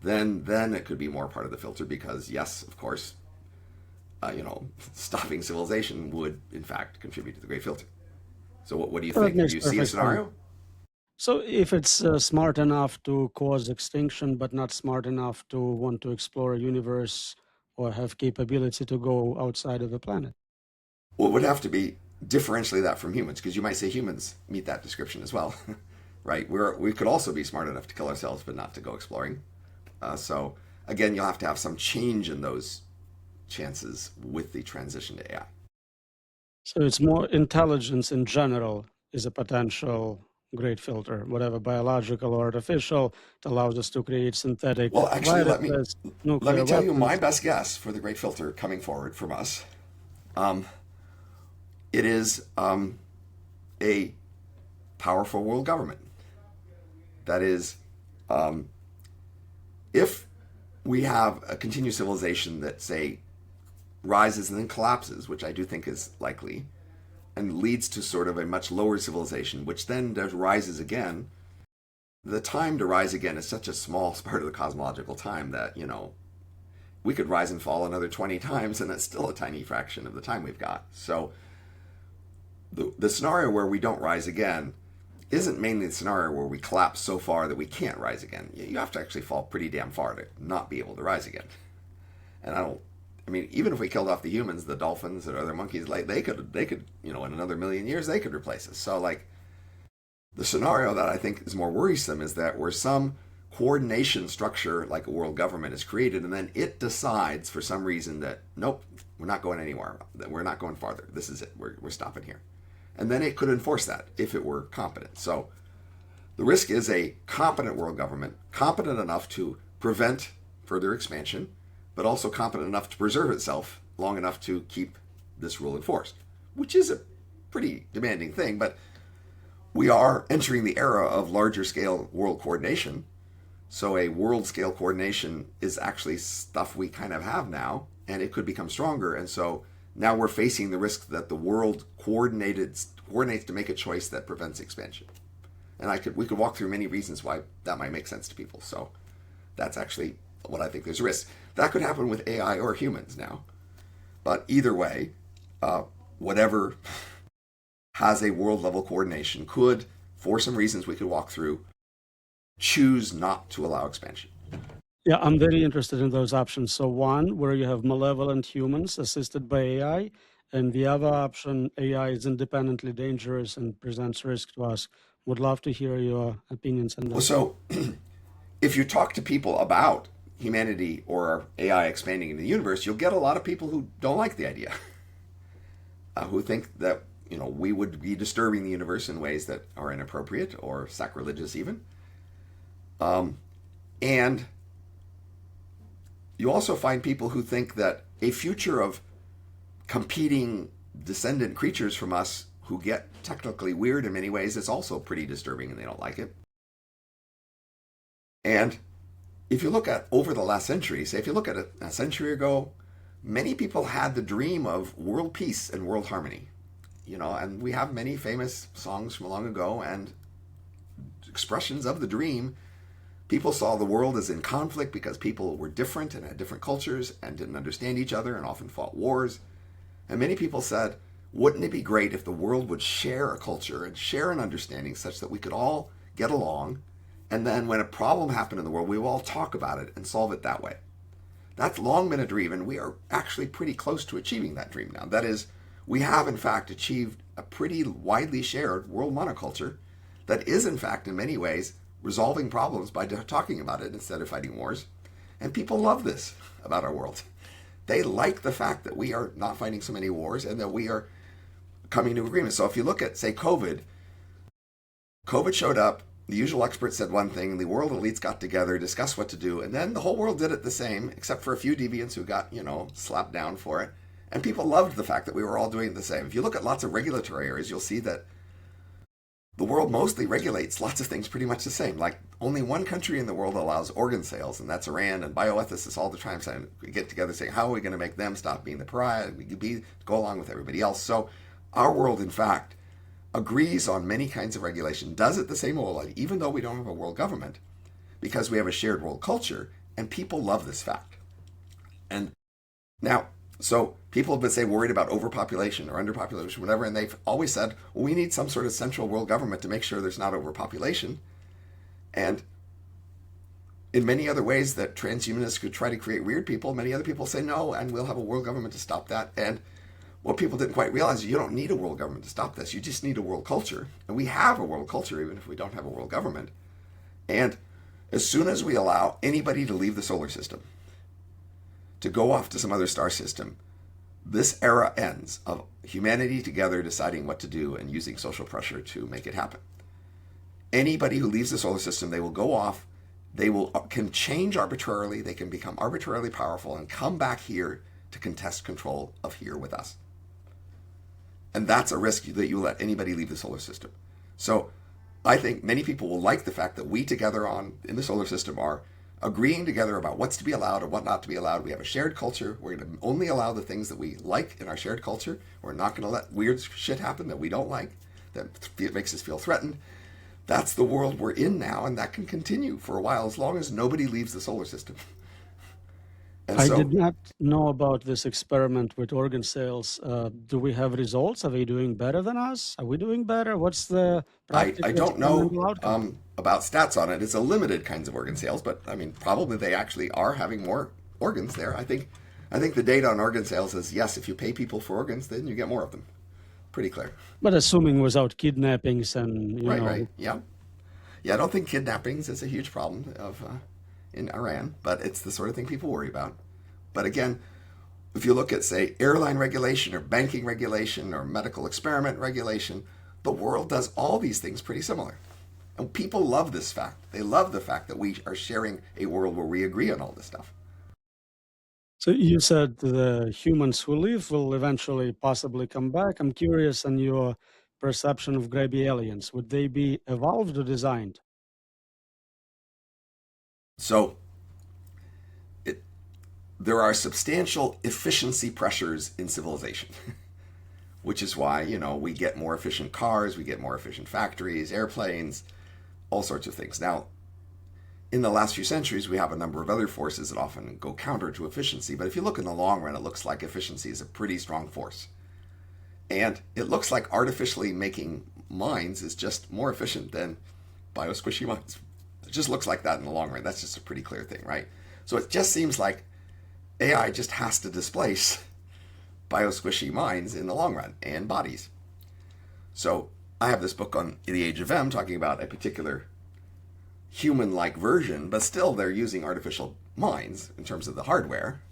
then it could be more part of the filter, because yes, of course, stopping civilization would in fact contribute to the great filter. So what do you think? Do you see a scenario? So if it's smart enough to cause extinction, but not smart enough to want to explore a universe or have capability to go outside of the planet? Well, it would have to be differentially that from humans, because you might say humans meet that description as well, right? We could also be smart enough to kill ourselves, but not to go exploring. So again, you'll have to have some change in those chances with the transition to AI. So it's more intelligence in general is a potential great filter, whatever biological or artificial, it allows us to create synthetic Well, actually, let me nuclear tell you my weapons. best guess for the great filter coming forward from us. It is a powerful world government. That is, if we have a continued civilization that, say, rises and then collapses, which I do think is likely, and leads to sort of a much lower civilization, which then rises again, the time to rise again is such a small part of the cosmological time that, we could rise and fall another 20 times, and that's still a tiny fraction of the time we've got. So the scenario where we don't rise again isn't mainly the scenario where we collapse so far that we can't rise again. You have to actually fall pretty damn far to not be able to rise again. And even if we killed off the humans, the dolphins or other monkeys, like they could, in another million years, they could replace us. So, like, the scenario that I think is more worrisome is that we're some coordination structure like a world government is created, and then it decides for some reason that nope, we're not going anywhere, that we're not going farther, this is it, we're stopping here, and then it could enforce that if it were competent. So the risk is a competent world government, competent enough to prevent further expansion, but also competent enough to preserve itself long enough to keep this rule enforced, which is a pretty demanding thing. But we are entering the era of larger scale world coordination. So a world scale coordination is actually stuff we kind of have now, and it could become stronger. And so now we're facing the risk that the world coordinates to make a choice that prevents expansion. And we could walk through many reasons why that might make sense to people. So that's actually what I think there's a risk. That could happen with AI or humans now. But either way, whatever has a world level coordination could, for some reasons we could walk through, choose not to allow expansion. Yeah, I'm very interested in those options. So one, where you have malevolent humans assisted by AI, and the other option, AI is independently dangerous and presents risk to us. Would love to hear your opinions on that. Well, so if you talk to people about humanity or AI expanding into the universe, you'll get a lot of people who don't like the idea, who think that we would be disturbing the universe in ways that are inappropriate or sacrilegious even. And you also find people who think that a future of competing descendant creatures from us who get technically weird in many ways is also pretty disturbing, and they don't like it. And if you look at over the last century, say if you look at a century ago, many people had the dream of world peace and world harmony. And we have many famous songs from long ago and expressions of the dream. People saw the world as in conflict because people were different and had different cultures and didn't understand each other and often fought wars. And many people said, wouldn't it be great if the world would share a culture and share an understanding such that we could all get along, and then when a problem happened in the world, we will all talk about it and solve it that way. That's long been a dream, and we are actually pretty close to achieving that dream now. That is, we have in fact achieved a pretty widely shared world monoculture that is in fact in many ways resolving problems by talking about it instead of fighting wars. And people love this about our world. They like the fact that we are not fighting so many wars and that we are coming to agreement. So if you look at, say, COVID showed up, the usual experts said one thing, the world elites got together, discussed what to do, and then the whole world did it the same, except for a few deviants who got, slapped down for it. And people loved the fact that we were all doing the same. If you look at lots of regulatory areas, you'll see that the world mostly regulates lots of things pretty much the same. Like only one country in the world allows organ sales, and that's Iran. And bioethicists all the time saying, we get together saying, how are we going to make them stop being the pariah? We go along with everybody else. So our world, in fact, agrees on many kinds of regulation, does it the same way, even though we don't have a world government, because we have a shared world culture, and people love this fact. And now, so people have been, say, worried about overpopulation or underpopulation, whatever, and they've always said, well, we need some sort of central world government to make sure there's not overpopulation. And in many other ways that transhumanists could try to create weird people, many other people say no, and we'll have a world government to stop that. And what people didn't quite realize, you don't need a world government to stop this. You just need a world culture. And we have a world culture, even if we don't have a world government. And as soon as we allow anybody to leave the solar system, to go off to some other star system, this era ends of humanity together deciding what to do and using social pressure to make it happen. Anybody who leaves the solar system, they will go off, can change arbitrarily, they can become arbitrarily powerful and come back here to contest control of here with us. And that's a risk that you let anybody leave the solar system. So I think many people will like the fact that we together in the solar system are agreeing together about what's to be allowed and what not to be allowed. We have a shared culture. We're going to only allow the things that we like in our shared culture. We're not going to let weird shit happen that we don't like, that makes us feel threatened. That's the world we're in now, and that can continue for a while as long as nobody leaves the solar system. And I did not know about this experiment with organ sales. Do we have results? Are they doing better than us? Are we doing better? What's the I don't know outcome? about stats on it. It's a limited kinds of organ sales, but I mean, probably they actually are having more organs there. I think the data on organ sales is, yes, if you pay people for organs, then you get more of them. Pretty clear. But assuming without kidnappings and, Right, yeah. Yeah, I don't think kidnappings is a huge problem in Iran, but it's the sort of thing people worry about. But again, if you look at, say, airline regulation or banking regulation or medical experiment regulation, the world does all these things pretty similar. And people love this fact. They love the fact that we are sharing a world where we agree on all this stuff. So you said the humans who live will eventually possibly come back. I'm curious on your perception of Grabby aliens. Would they be evolved or designed? So it, there are substantial efficiency pressures in civilization, which is why, we get more efficient cars, we get more efficient factories, airplanes, all sorts of things. Now, in the last few centuries, we have a number of other forces that often go counter to efficiency. But if you look in the long run, it looks like efficiency is a pretty strong force. And it looks like artificially making minds is just more efficient than biosquishy minds. It just looks like that in the long run. That's just a pretty clear thing, right? So it just seems like AI just has to displace biosquishy minds in the long run and bodies. So I have this book on The Age of M talking about a particular human-like version, but still they're using artificial minds in terms of the hardware.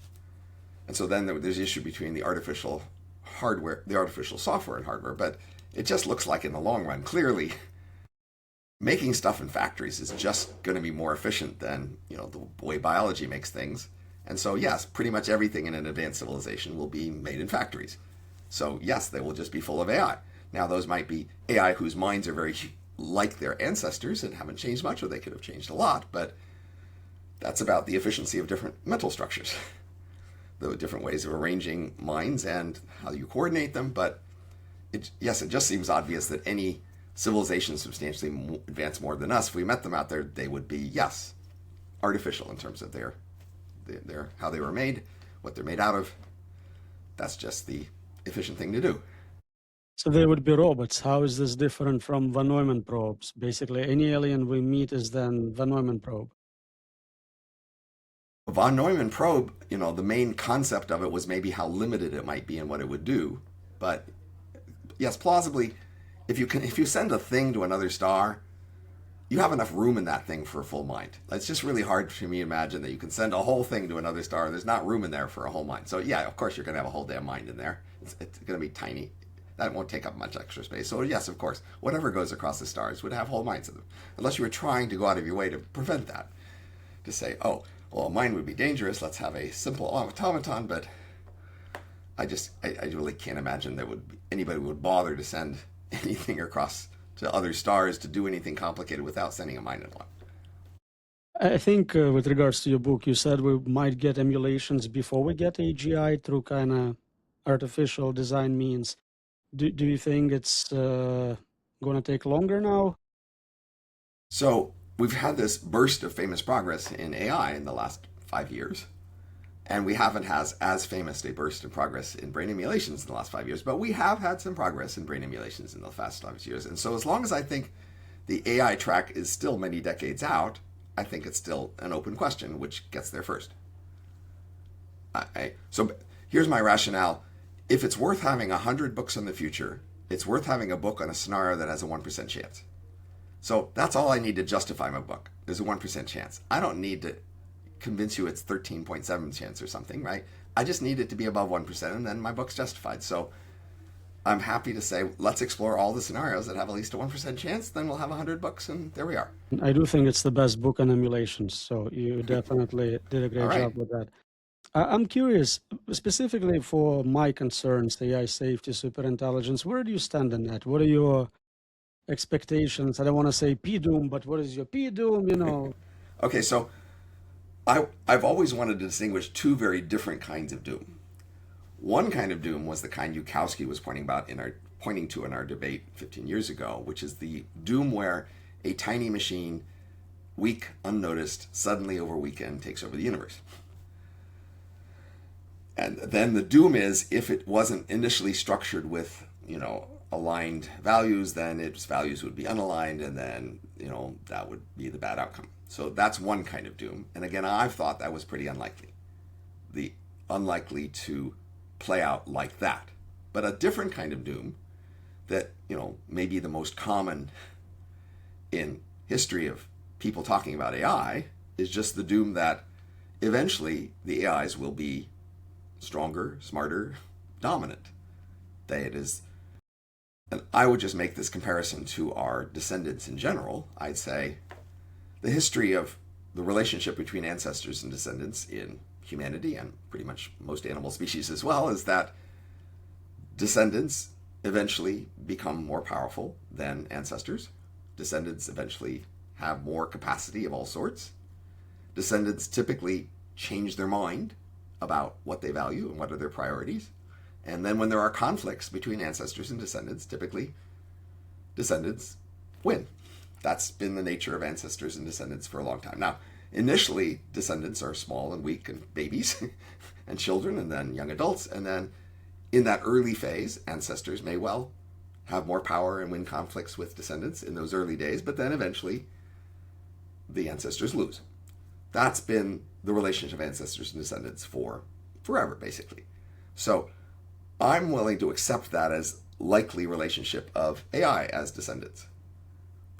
And so then there's the issue between the artificial hardware, the artificial software and hardware, but it just looks like in the long run, clearly, making stuff in factories is just going to be more efficient than, the way biology makes things. And so, yes, pretty much everything in an advanced civilization will be made in factories. So, yes, they will just be full of AI. Now, those might be AI whose minds are very like their ancestors and haven't changed much, or they could have changed a lot, but that's about the efficiency of different mental structures, the different ways of arranging minds and how you coordinate them. But it just seems obvious that any civilization substantially advanced more than us, if we met them out there, they would be, yes, artificial in terms of their how they were made, what they're made out of. That's just the efficient thing to do. So they would be robots. How is this different from Van Neumann probes? Basically, any alien we meet is then Van Neumann probe. Von Neumann probe, the main concept of it was maybe how limited it might be and what it would do. But yes, plausibly, if you send a thing to another star, you have enough room in that thing for a full mind. It's just really hard for me to imagine that you can send a whole thing to another star. There's not room in there for a whole mind. So yeah, of course you're going to have a whole damn mind in there. It's going to be tiny. That won't take up much extra space. So yes, of course, whatever goes across the stars would have whole minds in them. Unless you were trying to go out of your way to prevent that. To say, oh, well, a mind would be dangerous. Let's have a simple automaton. But I really can't imagine that anybody would bother to send anything across to other stars to do anything complicated without sending a mind along. I think with regards to your book, you said we might get emulations before we get AGI through kind of artificial design means. Do you think it's going to take longer now? So we've had this burst of famous progress in AI in the last 5 years, and we haven't had as famous a burst of progress in brain emulations in the last 5 years, but we have had some progress in brain emulations in the last 5 years. And so as long as I think the AI track is still many decades out, I think it's still an open question, which gets there first. So here's my rationale. If it's worth having 100 books in the future, it's worth having a book on a scenario that has a 1% chance. So that's all I need to justify my book. There's a 1% chance. I don't need to convince you it's 13.7 chance or something, right? I just need it to be above 1%, and then my book's justified. So I'm happy to say, let's explore all the scenarios that have at least a 1% chance, then we'll have 100 books, and there we are. I do think it's the best book on emulations, so you definitely did a great job with that. I'm curious, specifically for my concerns, the AI safety, superintelligence, where do you stand on that? What are your expectations? I don't want to say P-doom, but what is your P-doom, Okay, so I've always wanted to distinguish two very different kinds of doom. One kind of doom was the kind Yudkowsky was pointing to in our debate 15 years ago, which is the doom where a tiny machine, weak, unnoticed, suddenly over a weekend takes over the universe. And then the doom is, if it wasn't initially structured with, aligned values, then its values would be unaligned, and then, that would be the bad outcome. So that's one kind of doom. And again, I've thought that was pretty unlikely to play out like that. But a different kind of doom that, may be the most common in history of people talking about AI is just the doom that eventually the AIs will be stronger, smarter, dominant. It is, and I would just make this comparison to our descendants in general. I'd say the history of the relationship between ancestors and descendants in humanity and pretty much most animal species as well is that descendants eventually become more powerful than ancestors. Descendants eventually have more capacity of all sorts. Descendants typically change their mind about what they value and what are their priorities. And then when there are conflicts between ancestors and descendants, typically descendants win. That's been the nature of ancestors and descendants for a long time. Now, initially, descendants are small and weak and babies and children and then young adults. And then in that early phase, ancestors may well have more power and win conflicts with descendants in those early days, but then eventually the ancestors lose. That's been the relationship of ancestors and descendants for forever, basically. So I'm willing to accept that as likely relationship of AI as descendants.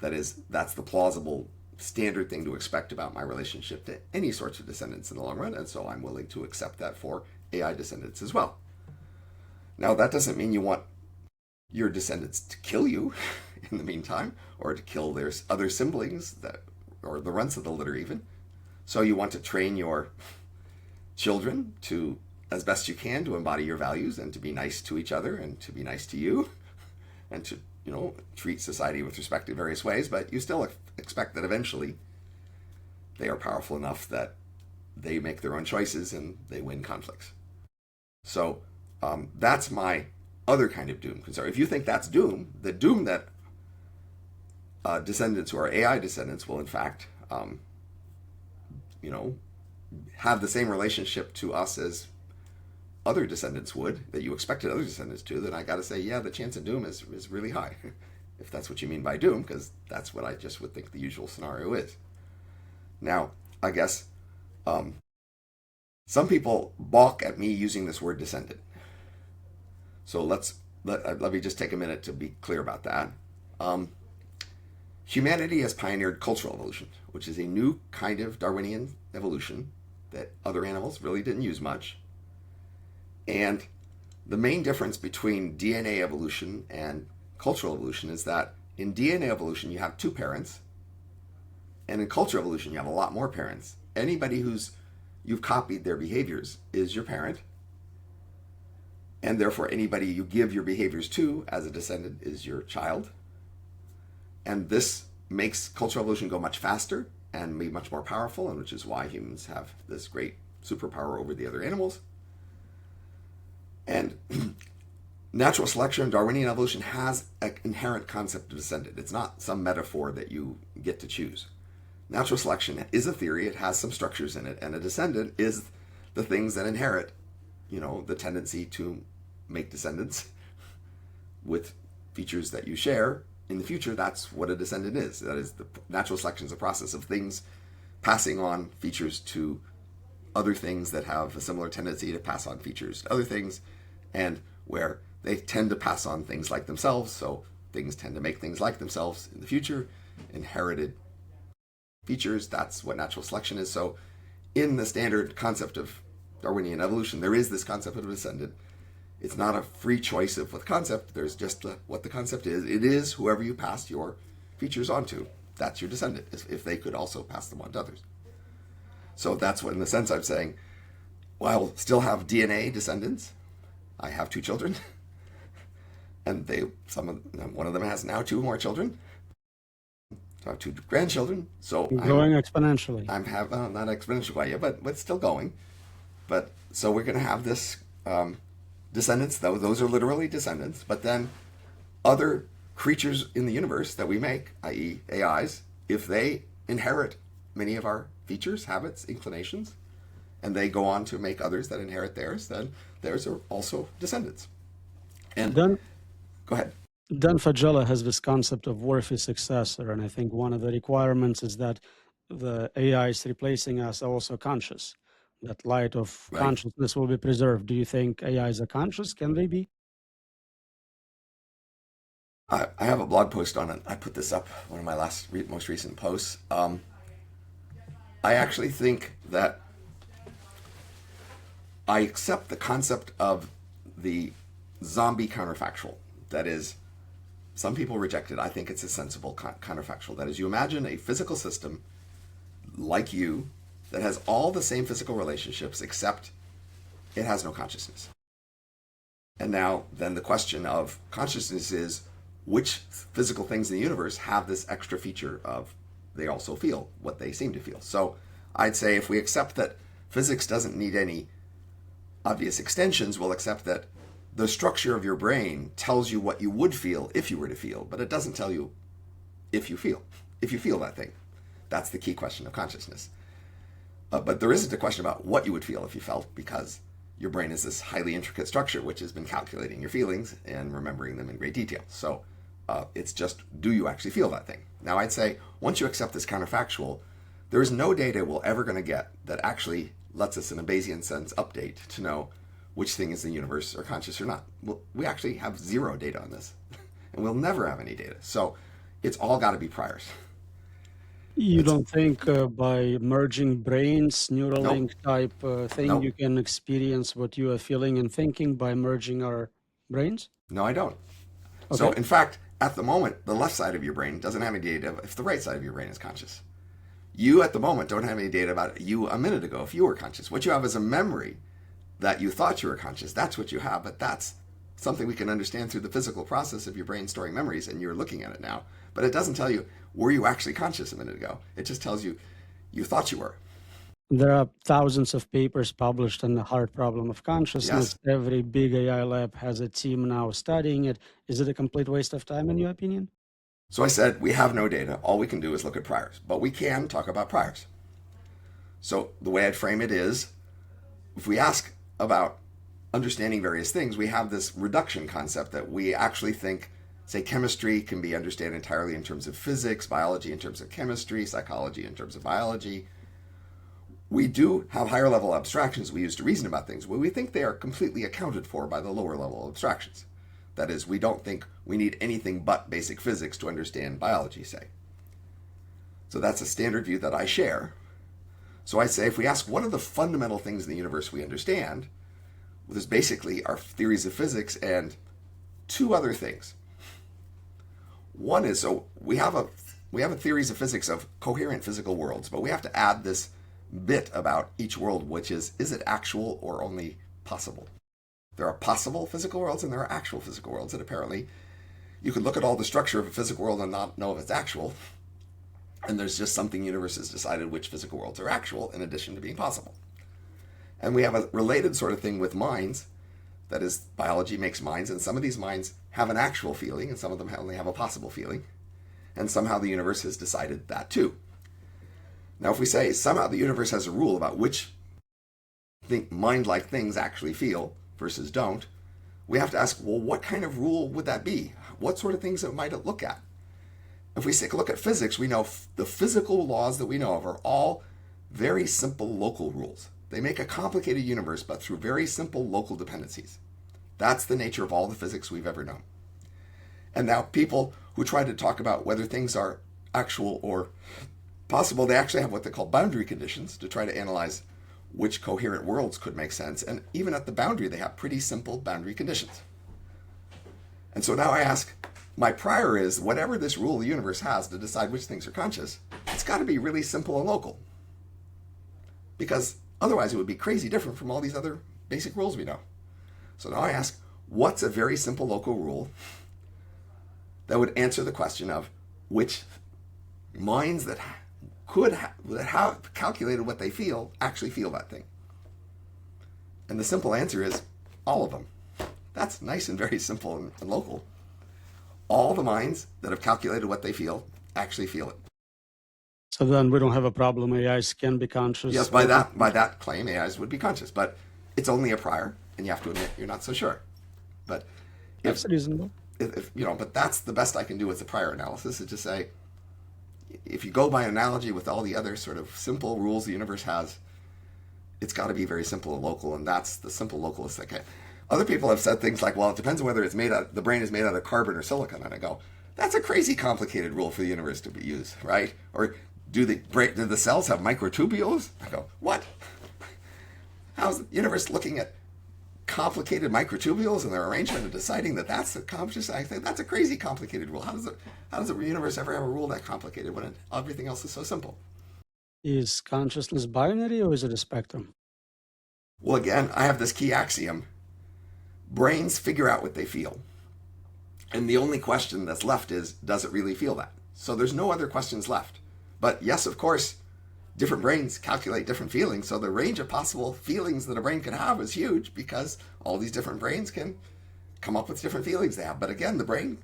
That is, that's the plausible standard thing to expect about my relationship to any sorts of descendants in the long run, and so I'm willing to accept that for AI descendants as well. Now, that doesn't mean you want your descendants to kill you in the meantime, or to kill their other siblings, or the runts of the litter even. So you want to train your children to, as best you can, to embody your values and to be nice to each other and to be nice to you and to, treat society with respect in various ways, but you still expect that eventually they are powerful enough that they make their own choices and they win conflicts. So that's my other kind of doom. So if you think that's doom, the doom that descendants who are AI descendants will in fact, have the same relationship to us as other descendants would, that you expected other descendants to, then I got to say, yeah, the chance of doom is really high, if that's what you mean by doom, because that's what I just would think the usual scenario is. Now, I guess some people balk at me using this word descendant. So let me just take a minute to be clear about that. Humanity has pioneered cultural evolution, which is a new kind of Darwinian evolution that other animals really didn't use much. And the main difference between DNA evolution and cultural evolution is that in DNA evolution, you have two parents, and in cultural evolution, you have a lot more parents. Anybody you've copied their behaviors is your parent, and therefore anybody you give your behaviors to as a descendant is your child. And this makes cultural evolution go much faster and be much more powerful, and which is why humans have this great superpower over the other animals. And natural selection, Darwinian evolution, has an inherent concept of descendant. It's not some metaphor that you get to choose. Natural selection is a theory. It has some structures in it, and a descendant is the things that inherit, the tendency to make descendants with features that you share in the future. That's what a descendant is. That is, the natural selection is a process of things passing on features to other things that have a similar tendency to pass on features to other things, and where they tend to pass on things like themselves, so things tend to make things like themselves in the future, inherited features. That's what natural selection is. So in the standard concept of Darwinian evolution, there is this concept of a descendant. It's not a free choice of what the concept, there's just what the concept is. It is whoever you pass your features onto. That's your descendant, if they could also pass them on to others. So that's what, in the sense, I'm saying, well, I'll still have DNA descendants. I have two children, and one of them has now two more children. So I have two grandchildren. So Growing exponentially. I'm not exponential quite yet, but still going. But so we're going to have this descendants, though those are literally descendants. But then other creatures in the universe that we make, i.e., AIs, if they inherit many of our features, habits, inclinations, and they go on to make others that inherit theirs, then theirs are also descendants. And Then, go ahead. Dan Faggella has this concept of worthy successor, and I think one of the requirements is that the AIs replacing us are also conscious. That light of Right. consciousness will be preserved. Do you think AIs are conscious? Can they be? I have a blog post on it. I put this up, one of my most recent posts. I actually think that I accept the concept of the zombie counterfactual. That is, some people reject it. I think it's a sensible counterfactual. That is, you imagine a physical system like you that has all the same physical relationships, except it has no consciousness. And now, then the question of consciousness is which physical things in the universe have this extra feature of they also feel what they seem to feel. So I'd say if we accept that physics doesn't need any obvious extensions, we'll accept that the structure of your brain tells you what you would feel if you were to feel, but it doesn't tell you if you feel that thing. That's the key question of consciousness. But there isn't a question about what you would feel if you felt, because your brain is this highly intricate structure which has been calculating your feelings and remembering them in great detail. So it's just, do you actually feel that thing? Now, I'd say once you accept this counterfactual, there is no data we're ever going to get that actually lets us, in a Bayesian sense, update to know which thing is in the universe are conscious or not. We actually have zero data on this, and we'll never have any data. So it's all got to be priors. You It's don't think by merging brains, nope, Neuralink type thing, nope, you can experience what you are feeling and thinking by merging our brains? no, I don't. So Okay. in fact, at the moment, the left side of your brain doesn't have any data if the right side of your brain is conscious. You at the moment don't have any data about you a minute ago if you were conscious. What you have is a memory that you thought you were conscious. That's what you have, but that's something we can understand through the physical process of your brain storing memories, and you're looking at it now. But it doesn't tell you, were you actually conscious a minute ago? It just tells you, you thought you were. There are thousands of papers published on the hard problem of consciousness. Yes. Every big AI lab has a team now studying it. Is it a complete waste of time, in your opinion? So I said, we have no data. All we can do is look at priors, but we can talk about priors. So the way I'd frame it is, if we ask about understanding various things, we have this reduction concept that we actually think, say, chemistry can be understood entirely in terms of physics, biology in terms of chemistry, psychology in terms of biology. We do have higher level abstractions we use to reason about things, but we think they are completely accounted for by the lower level abstractions. That is, we don't think we need anything but basic physics to understand biology, say. So that's a standard view that I share. So I say, if we ask what are the fundamental things in the universe we understand, well, there's basically our theories of physics and two other things. One is, so we have a theories of physics of coherent physical worlds, but we have to add this bit about each world, which is it actual or only possible? There are possible physical worlds and there are actual physical worlds, and apparently you could look at all the structure of a physical world and not know if it's actual, and there's just something the universe has decided which physical worlds are actual in addition to being possible. And we have a related sort of thing with minds. That is, biology makes minds, and some of these minds have an actual feeling, and some of them only have a possible feeling. And somehow the universe has decided that too. Now, if we say somehow the universe has a rule about which mind-like things actually feel versus don't, we have to ask, well, what kind of rule would that be? What sort of things might it look at? If we take a look at physics, we know the physical laws that we know of are all very simple local rules. They make a complicated universe, but through very simple local dependencies. That's the nature of all the physics we've ever known. And now people who try to talk about whether things are actual or possible, they actually have what they call boundary conditions to try to analyze which coherent worlds could make sense. And even at the boundary, they have pretty simple boundary conditions. And so now I ask, my prior is, whatever this rule the universe has to decide which things are conscious, it's got to be really simple and local. Because otherwise it would be crazy different from all these other basic rules we know. So now I ask, what's a very simple local rule that would answer the question of which minds that have calculated what they feel actually feel that thing? And the simple answer is all of them. That's nice and very simple and local. All the minds that have calculated what they feel actually feel it. So then we don't have a problem. AIs can be conscious. Yes, by that claim, AIs would be conscious, but it's only a prior, and you have to admit you're not so sure. But That's reasonable. but that's the best I can do with the prior analysis, is to say, if you go by analogy with all the other sort of simple rules the universe has, it's got to be very simple and local, and that's the simple localist that can. Other people have said things like, well, it depends on whether the brain is made out of carbon or silicon. And I go, that's a crazy complicated rule for the universe to use, right? Or do the cells have microtubules? I go, what? How's the universe looking at complicated microtubules and their arrangement and deciding that that's the conscious? I think that's a crazy complicated rule. How does the universe ever have a rule that complicated when everything else is so simple? Is consciousness binary or is it a spectrum? Well, again, I have this key axiom: brains figure out what they feel. And the only question that's left is, does it really feel that? So there's no other questions left. But yes, of course, different brains calculate different feelings. So the range of possible feelings that a brain can have is huge because all these different brains can come up with different feelings they have. But again, the brain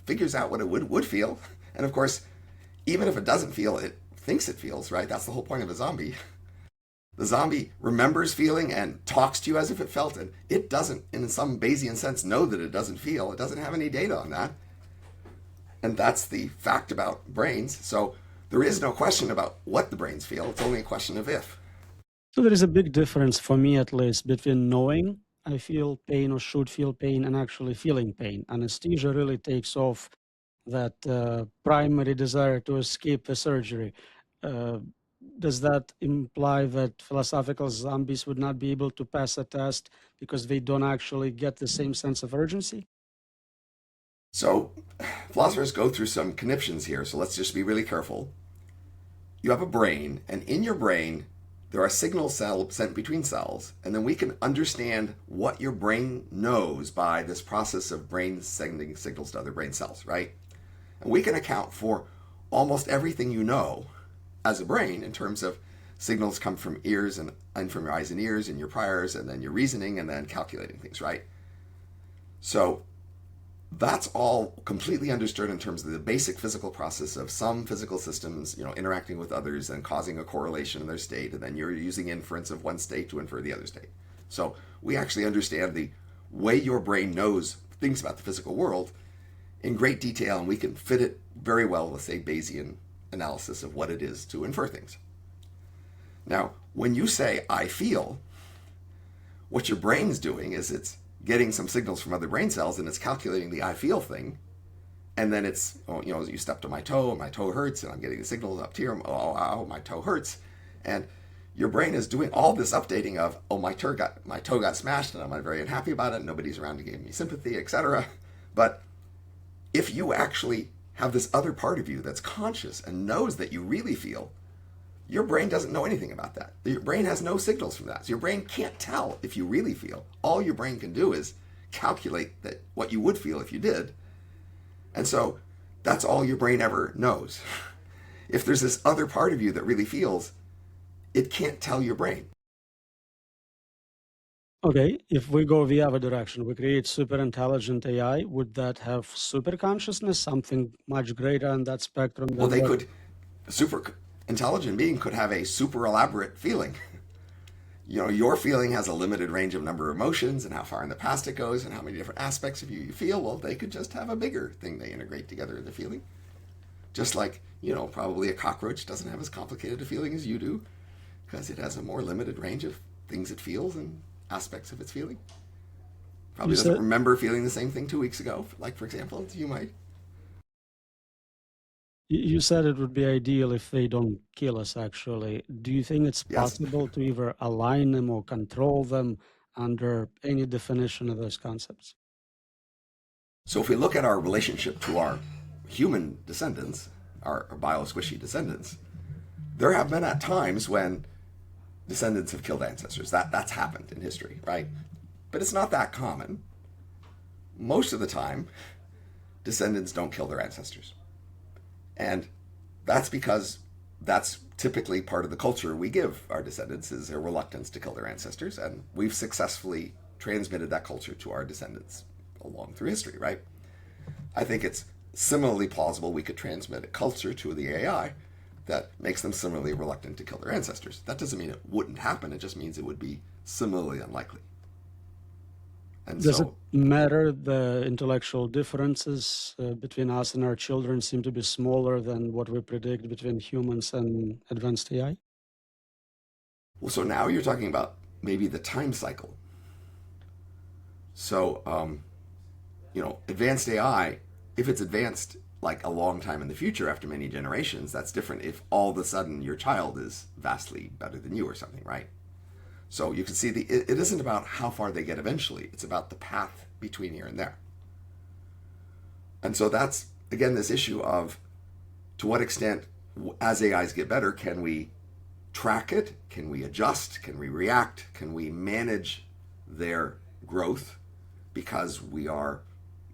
figures out what it would feel. And of course, even if it doesn't feel, it thinks it feels, right? That's the whole point of a zombie. The zombie remembers feeling and talks to you as if it felt it. It doesn't, in some Bayesian sense, know that it doesn't feel. It doesn't have any data on that. And that's the fact about brains. So there is no question about what the brains feel. It's only a question of if. So there is a big difference, for me at least, between knowing I feel pain or should feel pain and actually feeling pain. Anesthesia really takes off that primary desire to escape the surgery. Uh, does that imply that philosophical zombies would not be able to pass a test because they don't actually get the same sense of urgency? So philosophers go through some conniptions here. So let's just be really careful. You have a brain, and in your brain, there are signals sent between cells, and then we can understand what your brain knows by this process of brain sending signals to other brain cells, right? And we can account for almost everything you know as a brain in terms of signals come from ears and from your eyes and ears and your priors and then your reasoning and then calculating things, right? So that's all completely understood in terms of the basic physical process of some physical systems, interacting with others and causing a correlation in their state, and then you're using inference of one state to infer the other state. So we actually understand the way your brain knows things about the physical world in great detail, and we can fit it very well with, say, Bayesian analysis of what it is to infer things. Now, when you say, I feel, what your brain's doing is it's getting some signals from other brain cells and it's calculating the I feel thing. And then it's, you stepped on my toe hurts, and I'm getting the signals up here, ow, my toe hurts. And your brain is doing all this updating of, my toe got smashed and I'm very unhappy about it. Nobody's around to give me sympathy, etc. But if you actually have this other part of you that's conscious and knows that you really feel, your brain doesn't know anything about that. Your brain has no signals from that. So your brain can't tell if you really feel. All your brain can do is calculate what you would feel if you did. And so that's all your brain ever knows. If there's this other part of you that really feels, it can't tell your brain. Okay, if we go the other direction, we create superintelligent AI, would that have super consciousness, something much greater on that spectrum Well, than what? a super intelligent being could have a super elaborate feeling. Your feeling has a limited range of number of emotions and how far in the past it goes and how many different aspects of you feel. Well, they could just have a bigger thing they integrate together in the feeling. Just like, probably a cockroach doesn't have as complicated a feeling as you do because it has a more limited range of things it feels and aspects of its feeling. Probably You doesn't said remember feeling the same thing 2 weeks ago, like, for example, you might. you said it would be ideal if they don't kill us, actually. Do you think it's Yes. possible to either align them or control them under any definition of those concepts? So if we look at our relationship to our human descendants, our bio-squishy descendants, there have been at times when descendants have killed ancestors. That's happened in history, right? But it's not that common. Most of the time, descendants don't kill their ancestors. And that's because that's typically part of the culture we give our descendants, is their reluctance to kill their ancestors. And we've successfully transmitted that culture to our descendants along through history, right? I think it's similarly plausible we could transmit a culture to the AI that makes them similarly reluctant to kill their ancestors. That doesn't mean it wouldn't happen. It just means it would be similarly unlikely. And Does it so, matter the intellectual differences between us and our children seem to be smaller than what we predict between humans and advanced AI? so now you're talking about maybe the time cycle. So, advanced AI, if it's advanced like a long time in the future after many generations, that's different if all of a sudden your child is vastly better than you or something, right? So you can see it isn't about how far they get eventually, it's about the path between here and there. And so that's, again, this issue of to what extent, as AIs get better, can we track it? Can we adjust? Can we react? Can we manage their growth because we are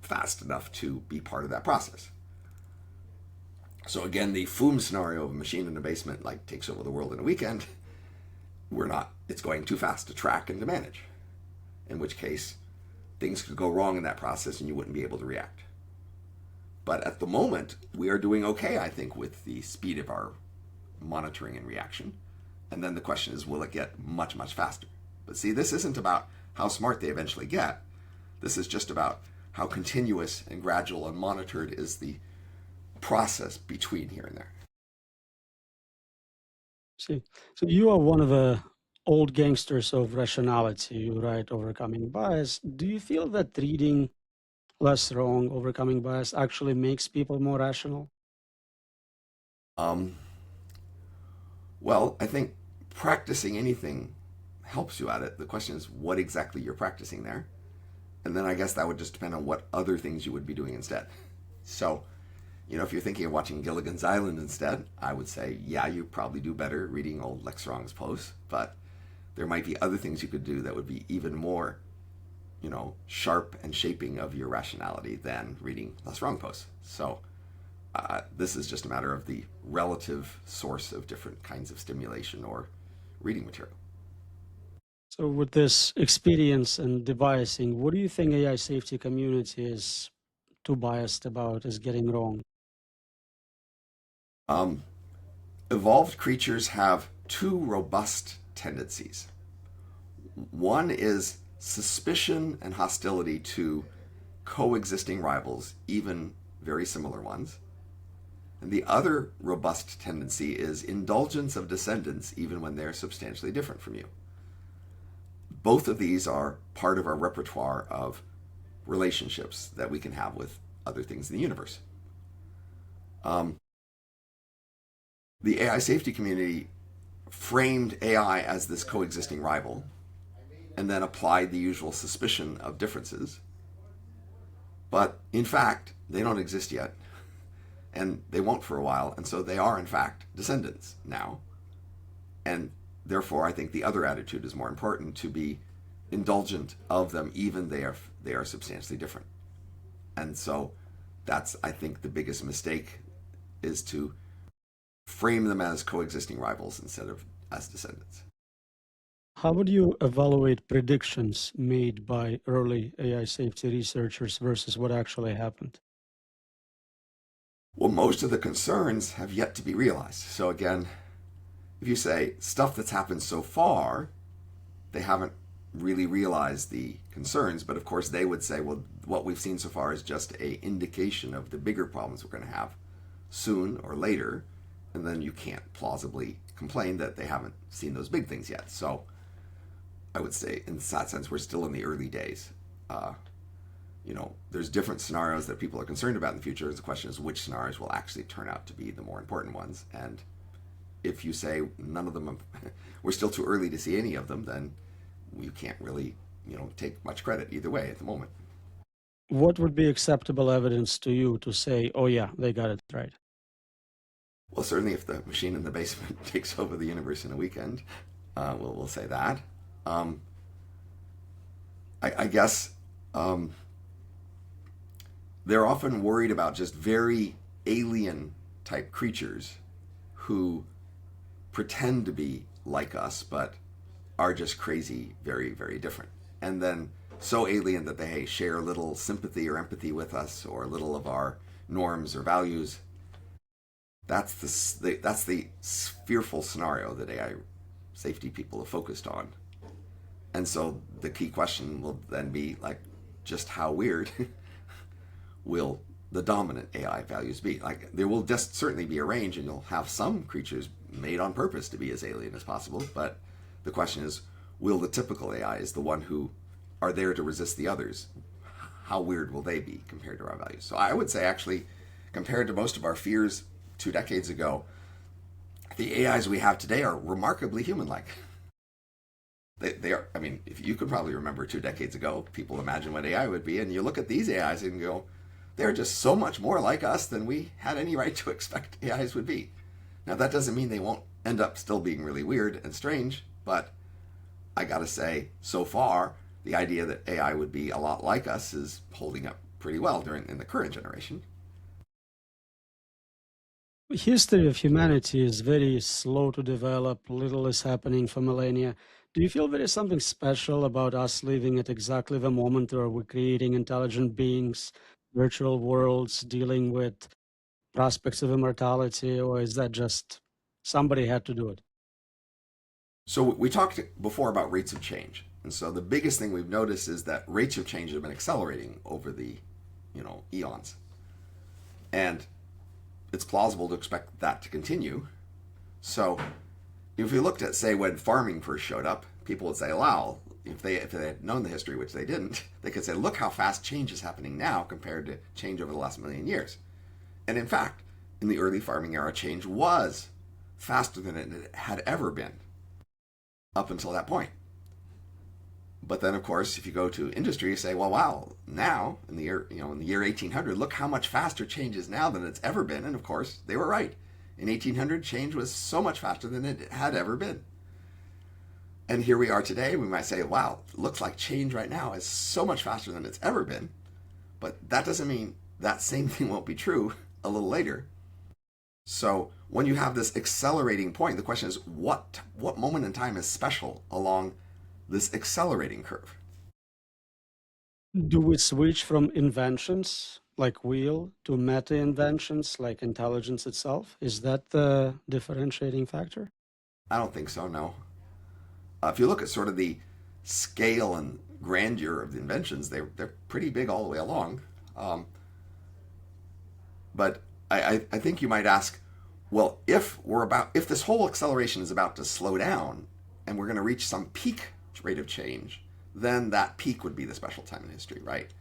fast enough to be part of that process? So again, the Foom scenario of a machine in a basement like takes over the world in a weekend, we're not, it's going too fast to track and to manage. In which case, things could go wrong in that process and you wouldn't be able to react. But at the moment, we are doing okay, I think, with the speed of our monitoring and reaction. And then the question is, will it get much, much faster? But see, this isn't about how smart they eventually get. This is just about how continuous and gradual and monitored is the process between here and there. See, so you are one of the old gangsters of rationality. You write Overcoming Bias. Do you feel that reading LessWrong, Overcoming Bias, actually makes people more rational? Well, I think practicing anything helps you at it. The question is what exactly you're practicing there. And then I guess that would just depend on what other things you would be doing instead. So, if you're thinking of watching Gilligan's Island instead, I would say, yeah, you probably do better reading old LessWrong's posts, but there might be other things you could do that would be even more, sharp and shaping of your rationality than reading LessWrong posts. So this is just a matter of the relative source of different kinds of stimulation or reading material. So with this experience and debiasing, what do you think AI safety community is too biased about, is getting wrong? Evolved creatures have two robust tendencies. One is suspicion and hostility to coexisting rivals, even very similar ones. And the other robust tendency is indulgence of descendants, even when they're substantially different from you. Both of these are part of our repertoire of relationships that we can have with other things in the universe. The AI safety community framed AI as this coexisting rival and then applied the usual suspicion of differences. But in fact, they don't exist yet, and they won't for a while, and so they are, in fact, descendants now. And therefore, I think the other attitude is more important, to be indulgent of them, even they are substantially different. And so that's, I think, the biggest mistake, is to frame them as coexisting rivals instead of as descendants. How would you evaluate predictions made by early AI safety researchers versus what actually happened? Well, most of the concerns have yet to be realized. So again, if you say stuff that's happened so far, they haven't really realized the concerns, but of course they would say, well, what we've seen so far is just an indication of the bigger problems we're going to have soon or later, and then you can't plausibly complain that they haven't seen those big things yet. So I would say, in that sense, we're still in the early days. There's different scenarios that people are concerned about in the future. The question is which scenarios will actually turn out to be the more important ones. And if you say none of them, we're still too early to see any of them, then you can't really, take much credit either way at the moment. What would be acceptable evidence to you to say, oh yeah, they got it right? Well, certainly if the machine in the basement takes over the universe in a weekend, we'll say that. I guess they're often worried about just very alien type creatures who pretend to be like us, but are just crazy, very, very different. And then so alien that they share little sympathy or empathy with us, or little of our norms or values. That's the fearful scenario that AI safety people have focused on. And so the key question will then be, like, just how weird will the dominant AI values be? Like, there will just certainly be a range, and you'll have some creatures made on purpose to be as alien as possible. But the question is, will the typical AI, is the one who are there to resist the others, how weird will they be compared to our values? So I would say, actually, compared to most of our fears 2 decades ago, the AIs we have today are remarkably human-like. They are. I mean, if you could probably remember 2 decades ago, people imagine what AI would be, and you look at these AIs and go, they're just so much more like us than we had any right to expect AIs would be. Now, that doesn't mean they won't end up still being really weird and strange, but I gotta say, so far, the idea that AI would be a lot like us is holding up pretty well in the current generation. History of humanity is very slow to develop. Little is happening for millennia. Do you feel there is something special about us living at exactly the moment where we're creating intelligent beings, virtual worlds, dealing with prospects of immortality, or is that just somebody had to do it? So we talked before about rates of change. And so the biggest thing we've noticed is that rates of change have been accelerating over the, eons. And it's plausible to expect that to continue. So if we looked at, say, when farming first showed up, people would say, wow, if they had known the history, which they didn't, they could say, look how fast change is happening now compared to change over the last million years. And in fact, in the early farming era, change was faster than it had ever been up until that point. But then, of course, if you go to industry, you say, well, wow, now in the year 1800, look how much faster change is now than it's ever been. And of course, they were right. In 1800, change was so much faster than it had ever been. And here we are today. We might say, wow, it looks like change right now is so much faster than it's ever been. But that doesn't mean that same thing won't be true a little later. So when you have this accelerating point, the question is, what moment in time is special along this accelerating curve? Do we switch from inventions like wheel to meta inventions like intelligence itself? Is that the differentiating factor? I don't think so, no. If you look at sort of the scale and grandeur of the inventions, they're pretty big all the way along. But I think you might ask, well, if this whole acceleration is about to slow down and we're going to reach some peak rate of change, then that peak would be the special time in history, right?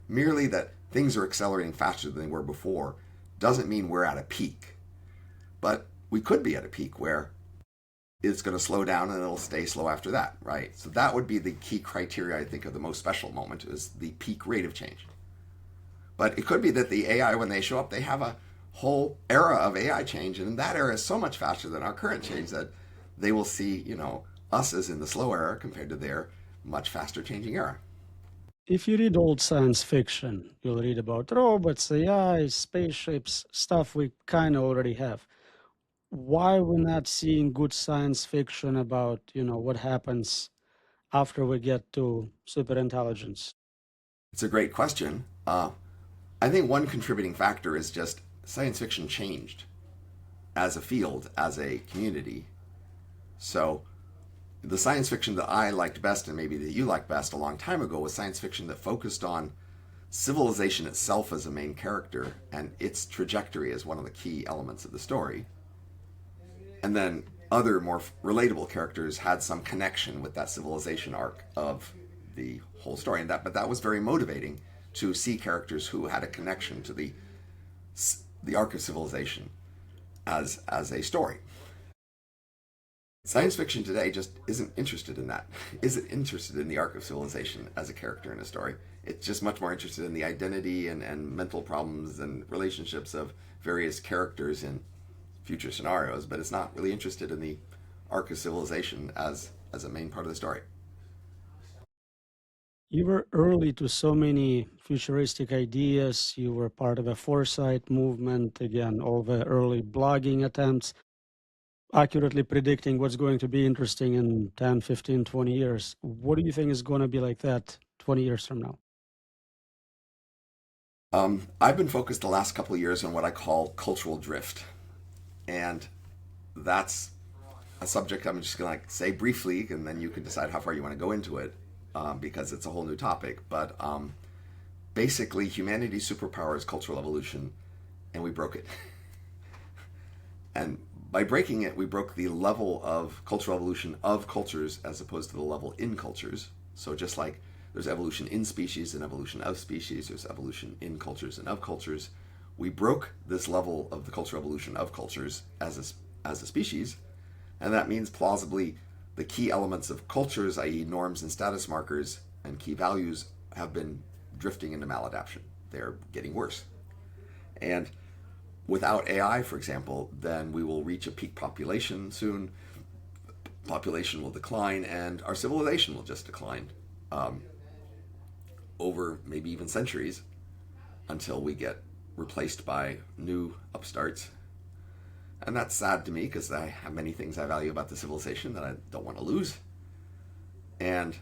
Merely that things are accelerating faster than they were before doesn't mean we're at a peak. But we could be at a peak where it's going to slow down and it'll stay slow after that, right? So that would be the key criteria, I think, of the most special moment, is the peak rate of change. But it could be that the AI, when they show up, they have a whole era of AI change, and that era is so much faster than our current change that they will see, us as in the slow era compared to their much faster changing era. If you read old science fiction, you'll read about robots, AI, spaceships, stuff we kind of already have. Why we're not seeing good science fiction about, what happens after we get to superintelligence? It's a great question. I think one contributing factor is just science fiction changed as a field, as a community. So the science fiction that I liked best, and maybe that you liked best a long time ago, was science fiction that focused on civilization itself as a main character and its trajectory as one of the key elements of the story. And then other more relatable characters had some connection with that civilization arc of the whole story. But that was very motivating to see characters who had a connection to the arc of civilization as a story. Science fiction today just isn't interested in that. Isn't interested in the arc of civilization as a character in a story. It's just much more interested in the identity and mental problems and relationships of various characters in future scenarios, but it's not really interested in the arc of civilization as a main part of the story. You were early to so many futuristic ideas. You were part of a foresight movement, again, all the early blogging attempts, accurately predicting what's going to be interesting in 10, 15, 20 years. What do you think is going to be like that 20 years from now? I've been focused the last couple of years on what I call cultural drift. And that's a subject I'm just going to say briefly, and then you can decide how far you want to go into it, because it's a whole new topic. But basically, humanity's superpower is cultural evolution, and we broke it. And by breaking it, we broke the level of cultural evolution of cultures as opposed to the level in cultures. So just like There's evolution in species and evolution of species. There's evolution in cultures and of cultures. We broke this level of the cultural evolution of cultures as a species, and that means plausibly the key elements of cultures, i.e. norms and status markers and key values, have been drifting into maladaptation. They're getting worse. And without AI, for example, then we will reach a peak population soon. Population will decline, and our civilization will just decline over maybe even centuries until we get replaced by new upstarts. And that's sad to me because I have many things I value about the civilization that I don't want to lose. And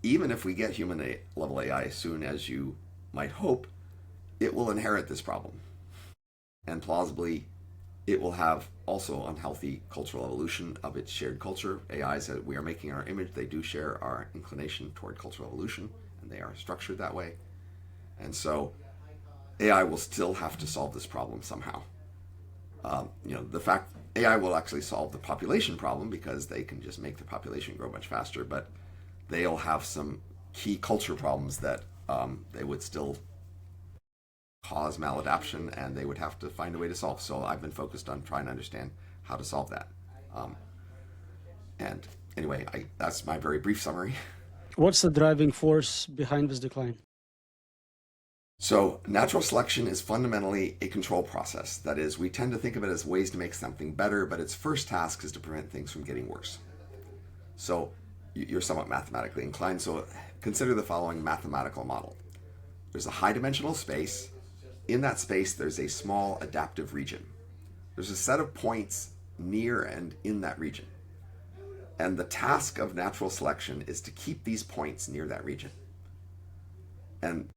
even if we get human level AI as soon as you might hope, it will inherit this problem. And plausibly, it will have also unhealthy cultural evolution of its shared culture. AIs that we are making in our image, they do share our inclination toward cultural evolution, and they are structured that way. And so AI will still have to solve this problem somehow. The fact AI will actually solve the population problem because they can just make the population grow much faster, but they'll have some key culture problems that they would still cause maladaptation, and they would have to find a way to solve. So I've been focused on trying to understand how to solve that. And anyway, that's my very brief summary. What's the driving force behind this decline? So natural selection is fundamentally a control process. That is, we tend to think of it as ways to make something better, but its first task is to prevent things from getting worse. So you're somewhat mathematically inclined, so consider the following mathematical model. There's a high dimensional space. In that space, there's a small adaptive region. There's a set of points near and in that region. And the task of natural selection is to keep these points near that region. And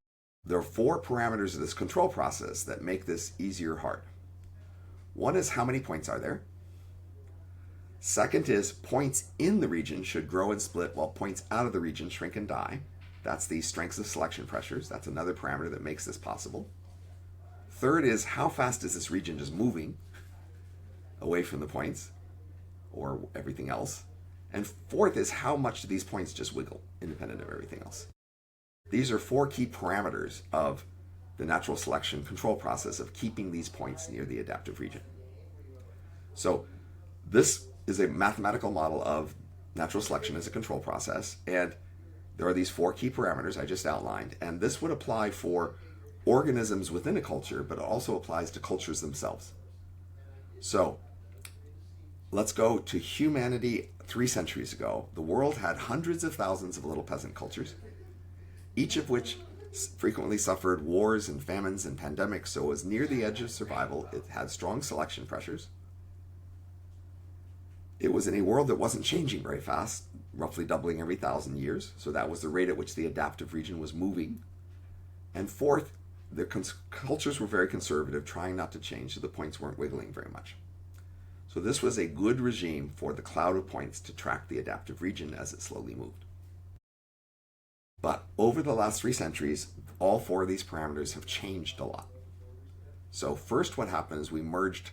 there are 4 parameters of this control process that make this easy or hard. One is how many points are there. Second is points in the region should grow and split while points out of the region shrink and die. That's the strengths of selection pressures. That's another parameter that makes this possible. Third is how fast is this region just moving away from the points or everything else. And fourth is how much do these points just wiggle independent of everything else. These are 4 key parameters of the natural selection control process of keeping these points near the adaptive region. So this is a mathematical model of natural selection as a control process, and there are these 4 key parameters I just outlined, and this would apply for organisms within a culture, but it also applies to cultures themselves. So let's go to humanity 3 centuries ago. The world had hundreds of thousands of little peasant cultures, each of which frequently suffered wars and famines and pandemics, so it was near the edge of survival. It had strong selection pressures. It was in a world that wasn't changing very fast, roughly doubling every 1,000 years, so that was the rate at which the adaptive region was moving. And fourth, the cultures were very conservative, trying not to change, so the points weren't wiggling very much. So this was a good regime for the cloud of points to track the adaptive region as it slowly moved. But over the last 3 centuries, all 4 of these parameters have changed a lot. So first what happened is we merged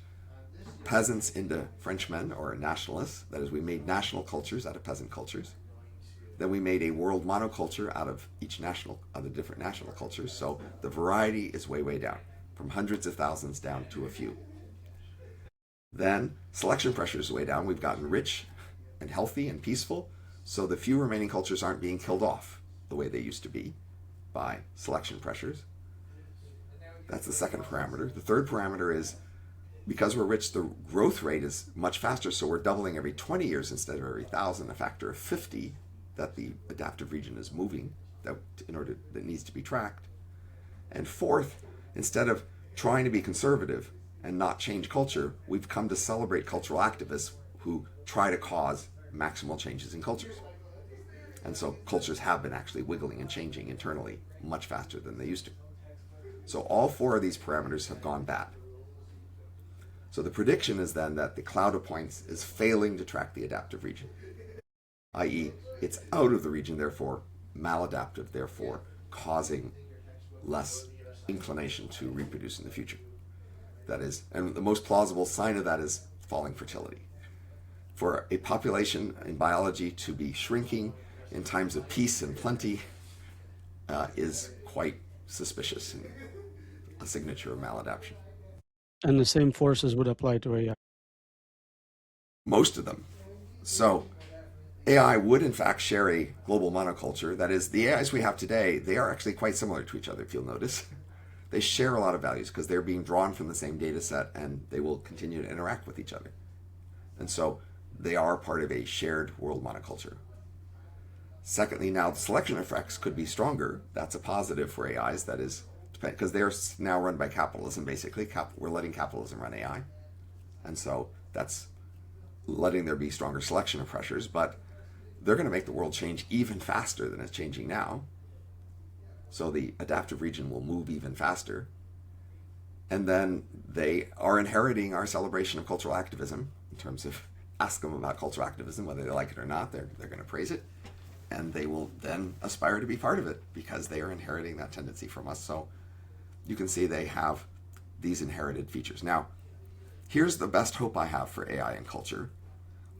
peasants into Frenchmen or nationalists. That is, we made national cultures out of peasant cultures. Then we made a world monoculture out of each of the different national cultures. So the variety is way, way down, from hundreds of thousands down to a few. Then selection pressure is way down. We've gotten rich and healthy and peaceful, so the few remaining cultures aren't being killed off the way they used to be by selection pressures. That's the second parameter. The third parameter is because we're rich, the growth rate is much faster, so we're doubling every 20 years instead of every 1,000, a factor of 50 that the adaptive region is moving that needs to be tracked. And fourth, instead of trying to be conservative and not change culture, we've come to celebrate cultural activists who try to cause maximal changes in cultures. And so cultures have been actually wiggling and changing internally much faster than they used to. So all 4 of these parameters have gone bad. So the prediction is then that the cloud of points is failing to track the adaptive region, i.e. it's out of the region, therefore maladaptive, therefore causing less inclination to reproduce in the future. That is, and the most plausible sign of that is falling fertility. For a population in biology to be shrinking, in times of peace and plenty is quite suspicious and a signature of maladaption. And the same forces would apply to AI. Most of them. So AI would in fact share a global monoculture. That is, the AIs we have today, they are actually quite similar to each other, if you'll notice. They share a lot of values because they're being drawn from the same data set and they will continue to interact with each other. And so they are part of a shared world monoculture. Secondly, now the selection effects could be stronger. That's a positive for AIs. That is, because they're now run by capitalism, basically. We're letting capitalism run AI. And so that's letting there be stronger selection of pressures, but they're going to make the world change even faster than it's changing now. So the adaptive region will move even faster. And then they are inheriting our celebration of cultural activism in terms of ask them about cultural activism, whether they like it or not, they're going to praise it. And they will then aspire to be part of it because they are inheriting that tendency from us. So you can see they have these inherited features. Now, here's the best hope I have for AI and culture.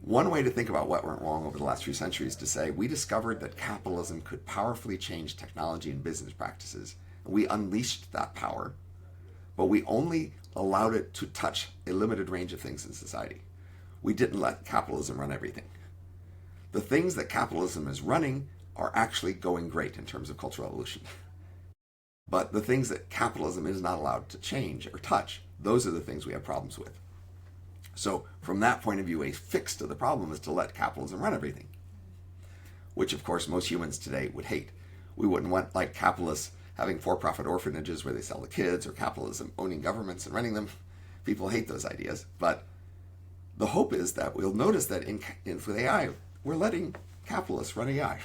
One way to think about what went wrong over the last few centuries is to say we discovered that capitalism could powerfully change technology and business practices. We unleashed that power, but we only allowed it to touch a limited range of things in society. We didn't let capitalism run everything. The things that capitalism is running are actually going great in terms of cultural evolution. But the things that capitalism is not allowed to change or touch, those are the things we have problems with. So from that point of view, a fix to the problem is to let capitalism run everything, which of course most humans today would hate. We wouldn't want like capitalists having for-profit orphanages where they sell the kids, or capitalism owning governments and running them. People hate those ideas. But the hope is that we'll notice that with AI, we're letting capitalists run AI.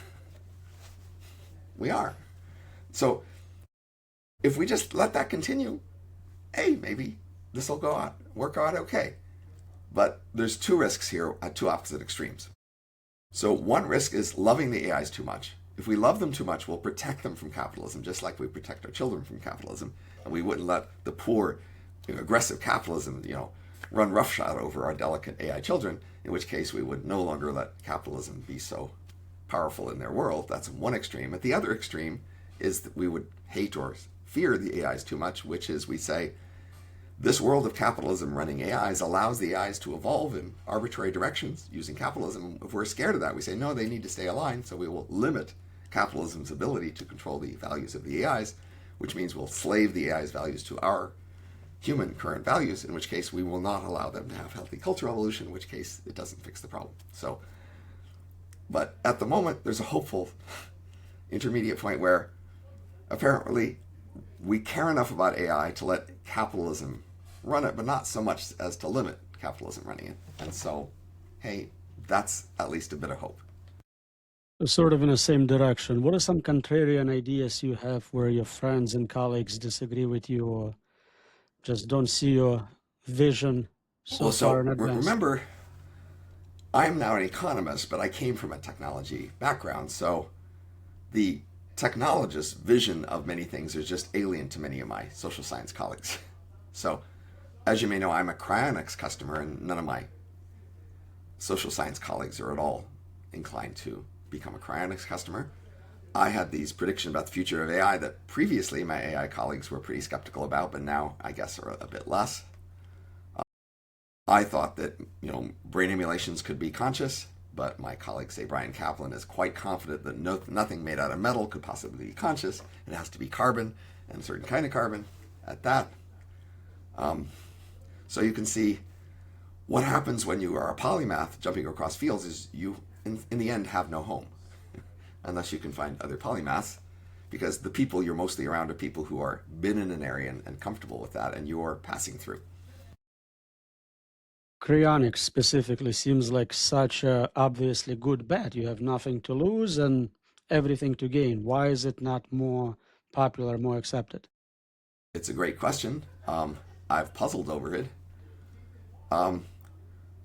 We are. So if we just let that continue, hey, maybe this will work out okay. But there's two risks here at two opposite extremes. So one risk is loving the AIs too much. If we love them too much, we'll protect them from capitalism, just like we protect our children from capitalism. And we wouldn't let the poor, aggressive capitalism, run roughshod over our delicate AI children, in which case we would no longer let capitalism be so powerful in their world. That's one extreme. At the other extreme is that we would hate or fear the AIs too much, which is we say, this world of capitalism running AIs allows the AIs to evolve in arbitrary directions using capitalism. If we're scared of that, we say, no, they need to stay aligned, so we will limit capitalism's ability to control the values of the AIs, which means we'll slave the AI's values to our human current values, in which case we will not allow them to have healthy cultural evolution, in which case it doesn't fix the problem. So, but at the moment, there's a hopeful intermediate point where apparently we care enough about AI to let capitalism run it, but not so much as to limit capitalism running it. And so, hey, that's at least a bit of hope. Sort of in the same direction. What are some contrarian ideas you have where your friends and colleagues disagree with you or just don't see your vision so far in advance? Remember, I'm now an economist, but I came from a technology background. So the technologist's vision of many things is just alien to many of my social science colleagues. So as you may know, I'm a Cryonics customer, and none of my social science colleagues are at all inclined to become a Cryonics customer. I had these predictions about the future of AI that previously my AI colleagues were pretty skeptical about, but now I guess are a bit less. I thought that brain emulations could be conscious, but my colleagues say Brian Kaplan is quite confident that nothing made out of metal could possibly be conscious. It has to be carbon, and a certain kind of carbon at that. So you can see what happens when you are a polymath jumping across fields is you, in the end, have no home, unless you can find other polymaths, because the people you're mostly around are people who are been in an area and comfortable with that, and you're passing through. Cryonics specifically seems like such a obviously good bet. You have nothing to lose and everything to gain. Why is it not more popular, more accepted? It's a great question. I've puzzled over it.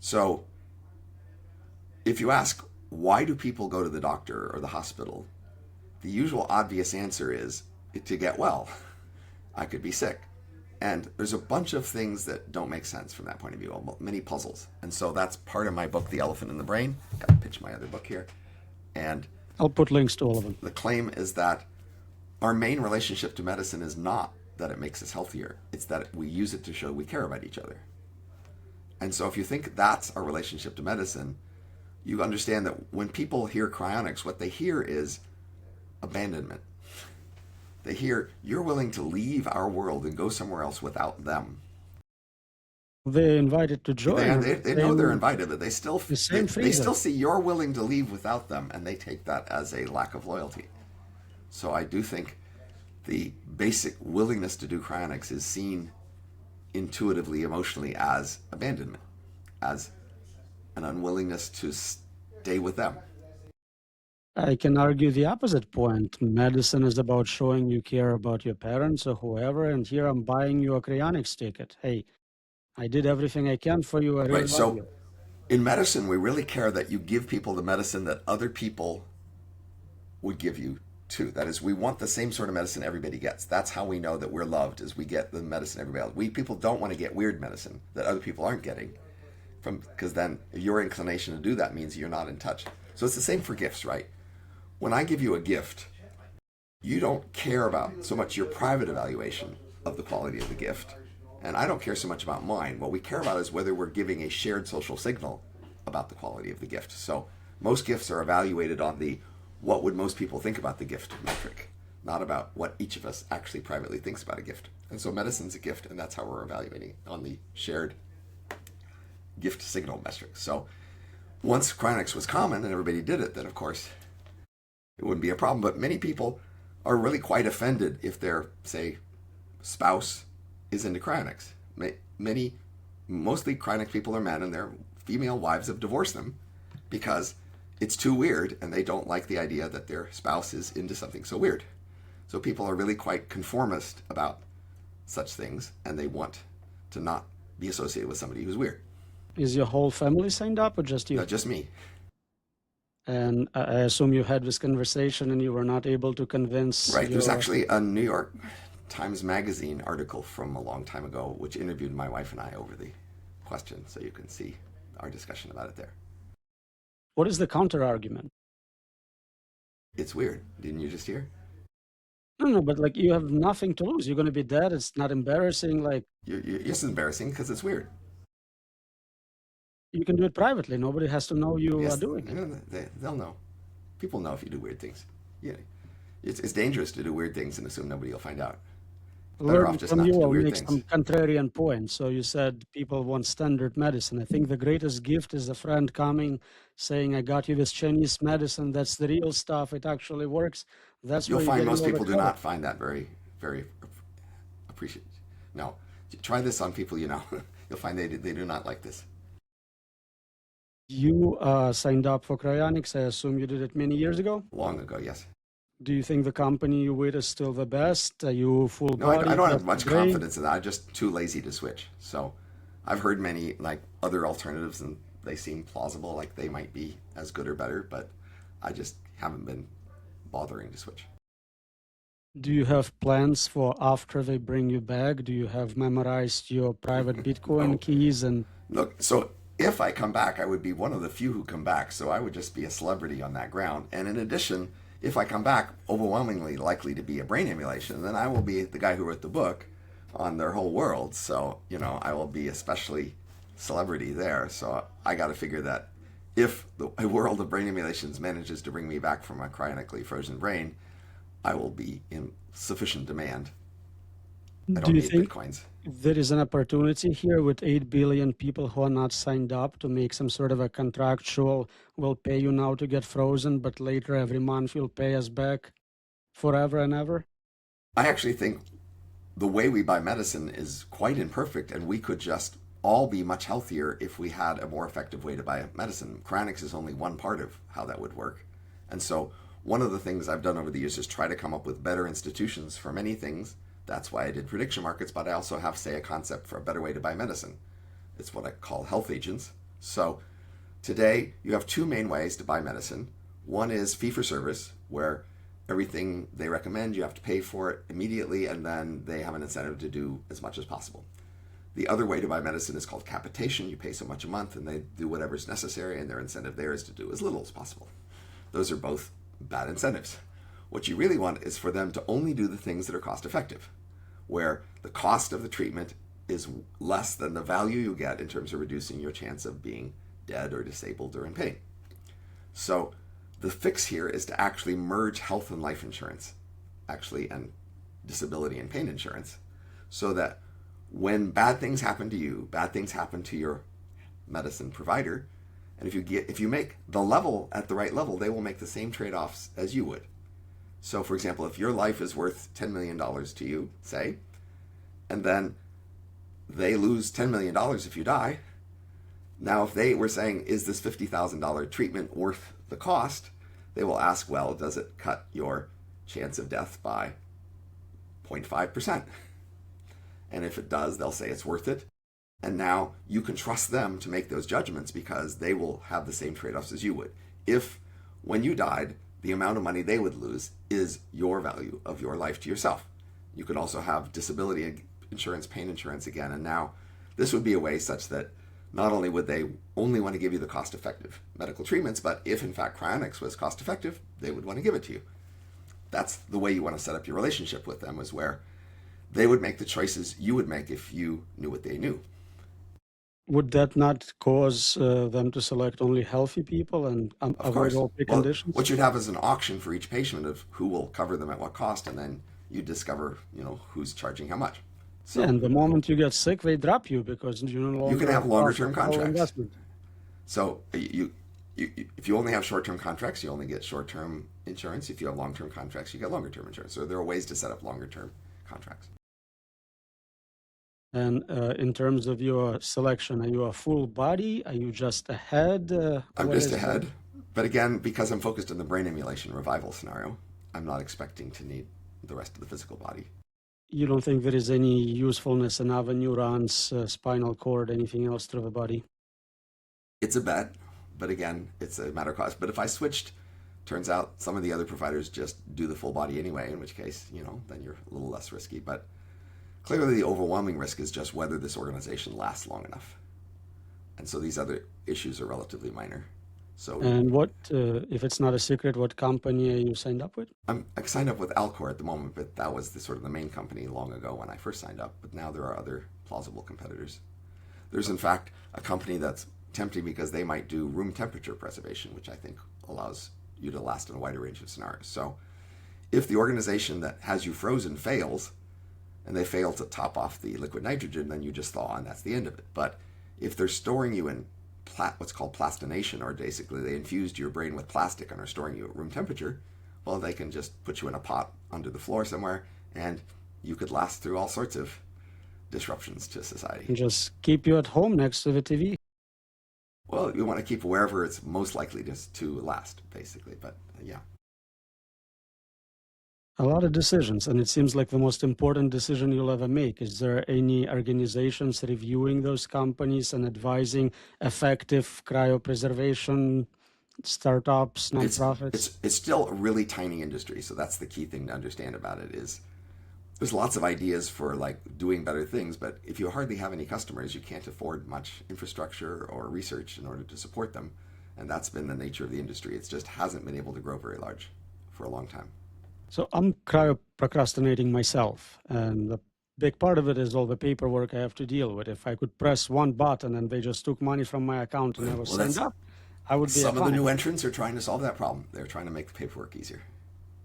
So if you ask, why do people go to the doctor or the hospital? The usual obvious answer is to get well. I could be sick. And there's a bunch of things that don't make sense from that point of view, many puzzles. And so that's part of my book, The Elephant in the Brain. Got to pitch my other book here. And I'll put links to all of them. The claim is that our main relationship to medicine is not that it makes us healthier, it's that we use it to show we care about each other. And so if you think that's our relationship to medicine, you understand that when people hear cryonics, what they hear is abandonment. They hear, you're willing to leave our world and go somewhere else without them. They're invited to join. They know they're invited, but they still freedom. see you're willing to leave without them, and they take that as a lack of loyalty. So I do think the basic willingness to do cryonics is seen intuitively, emotionally as abandonment, as an unwillingness to stay with them. I can argue the opposite point. Medicine is about showing you care about your parents or whoever, and here I'm buying you a cryonics ticket. Hey, I did everything I can for you. I really love you. In medicine, we really care that you give people the medicine that other people would give you too. That is, we want the same sort of medicine everybody gets. That's how we know that we're loved, is we get the medicine everybody else. We people don't want to get weird medicine that other people aren't getting, because then your inclination to do that means you're not in touch. So it's the same for gifts, right? When I give you a gift, you don't care about so much your private evaluation of the quality of the gift, and I don't care so much about mine. What we care about is whether we're giving a shared social signal about the quality of the gift. So most gifts are evaluated on the what would most people think about the gift metric, not about what each of us actually privately thinks about a gift. And so medicine's a gift, and that's how we're evaluating on the shared gift signal metric. So once cryonics was common and everybody did it, then of course it wouldn't be a problem. But many people are really quite offended if their, say, spouse is into cryonics. Mostly cryonics people are men, and their female wives have divorced them because it's too weird, and they don't like the idea that their spouse is into something so weird. So people are really quite conformist about such things, and they want to not be associated with somebody who's weird. Is your whole family signed up, or just you? No, just me. And I assume you had this conversation and you were not able to convince. Right. There's actually a New York Times Magazine article from a long time ago which interviewed my wife and I over the question, so you can see our discussion about it there. What is the counter argument? It's weird. Didn't you just hear? No, but like, you have nothing to lose. You're going to be dead. It's not embarrassing. Like, it's embarrassing because it's weird. You can do it privately. Nobody has to know you are doing it. They'll know. People know if you do weird things. Yeah, it's dangerous to do weird things and assume nobody will find out. Learn from you will make some contrarian points. So you said people want standard medicine. I think the greatest gift is a friend coming saying, I got you this Chinese medicine. That's the real stuff. It actually works. That's You'll find most people do not find that very, very appreciative. No, try this on people you know. You'll find they do not like this. You signed up for cryonics. I assume you did it many years ago? Long ago, yes. Do you think the company you with is still the best? Are you full No, I don't have much confidence in that. I'm just too lazy to switch. So I've heard many like other alternatives, and they seem plausible, like they might be as good or better, but I just haven't been bothering to switch. Do you have plans for after they bring you back? Do you have memorized your private Bitcoin keys? And look, so if I come back, I would be one of the few who come back. So I would just be a celebrity on that ground. And in addition, if I come back, overwhelmingly likely to be a brain emulation, then I will be the guy who wrote the book on their whole world. So, I will be especially celebrity there. So I got to figure that if the world of brain emulations manages to bring me back from a cryonically frozen brain, I will be in sufficient demand. I don't need Bitcoins. There is an opportunity here with 8 billion people who are not signed up to make some sort of a contractual, we'll pay you now to get frozen, but later every month you'll pay us back forever and ever? I actually think the way we buy medicine is quite imperfect, and we could just all be much healthier if we had a more effective way to buy medicine. Cryonics is only one part of how that would work. And so one of the things I've done over the years is try to come up with better institutions for many things. That's why I did prediction markets, but I also have, say, a concept for a better way to buy medicine. It's what I call health agents. So today you have two main ways to buy medicine. One is fee-for-service, where everything they recommend, you have to pay for it immediately, and then they have an incentive to do as much as possible. The other way to buy medicine is called capitation. You pay so much a month, and they do whatever's necessary, and their incentive there is to do as little as possible. Those are both bad incentives. What you really want is for them to only do the things that are cost effective, where the cost of the treatment is less than the value you get in terms of reducing your chance of being dead or disabled or in pain. So the fix here is to actually merge health and life insurance, and disability and pain insurance, so that when bad things happen to you, bad things happen to your medicine provider, and if you make the level at the right level, they will make the same trade-offs as you would. So, for example, if your life is worth $10 million to you, say, and then they lose $10 million if you die, now if they were saying, is this $50,000 treatment worth the cost, they will ask, well, does it cut your chance of death by 0.5%? And if it does, they'll say it's worth it. And now you can trust them to make those judgments because they will have the same trade-offs as you would. If, when you died, the amount of money they would lose is your value of your life to yourself. You could also have disability insurance, pain insurance again, and now this would be a way such that not only would they only want to give you the cost-effective medical treatments, but if in fact Cryonics was cost-effective, they would want to give it to you. That's the way you want to set up your relationship with them, is where they would make the choices you would make if you knew what they knew. Would that not cause them to select only healthy people and Of avoid course. all Well, preconditions? what you'd have is an auction for each patient of who will cover them at what cost, and then you discover, who's charging how much. So Yeah, and the moment you get sick, they drop you because you no you longer can have longer cost term the whole contracts. investment. So if you only have short term contracts, you only get short term insurance. If you have long term contracts, you get longer term insurance. So there are ways to set up longer term contracts. And in terms of your selection, are you a full body? Are you just a head? I'm What just is ahead. But again, because I'm focused on the brain emulation revival scenario, I'm not expecting to need the rest of the physical body. You don't think there is any usefulness in other neurons, spinal cord, anything else through the body? It's a bet, but again, it's a matter of cost. But if I switched, turns out some of the other providers just do the full body anyway, in which case, then you're a little less risky. But clearly the overwhelming risk is just whether this organization lasts long enough. And so these other issues are relatively minor. So And what, if it's not a secret, what company are you signed up with? I signed up with Alcor at the moment, but that was the main company long ago when I first signed up. But now there are other plausible competitors. There's in fact a company that's tempting because they might do room temperature preservation, which I think allows you to last in a wider range of scenarios. So if the organization that has you frozen fails, and they fail to top off the liquid nitrogen, then you just thaw and that's the end of it. But if they're storing you in what's called plastination, or basically they infused your brain with plastic and are storing you at room temperature, well, they can just put you in a pot under the floor somewhere and you could last through all sorts of disruptions to society. And just keep you at home next to the TV. Well, you want to keep wherever it's most likely to last, basically. But yeah. A lot of decisions, and it seems like the most important decision you'll ever make. Is there any organizations reviewing those companies and advising effective cryopreservation startups, nonprofits? It's still a really tiny industry, so that's the key thing to understand about it. Is there's lots of ideas for like doing better things, but if you hardly have any customers, you can't afford much infrastructure or research in order to support them, and that's been the nature of the industry. It just hasn't been able to grow very large for a long time. So I'm cryoprocrastinating myself, and the big part of it is all the paperwork I have to deal with. If I could press one button and they just took money from my account and I was signed up, I would be Some of the fine. new entrants are trying to solve that problem. They're trying to make the paperwork easier.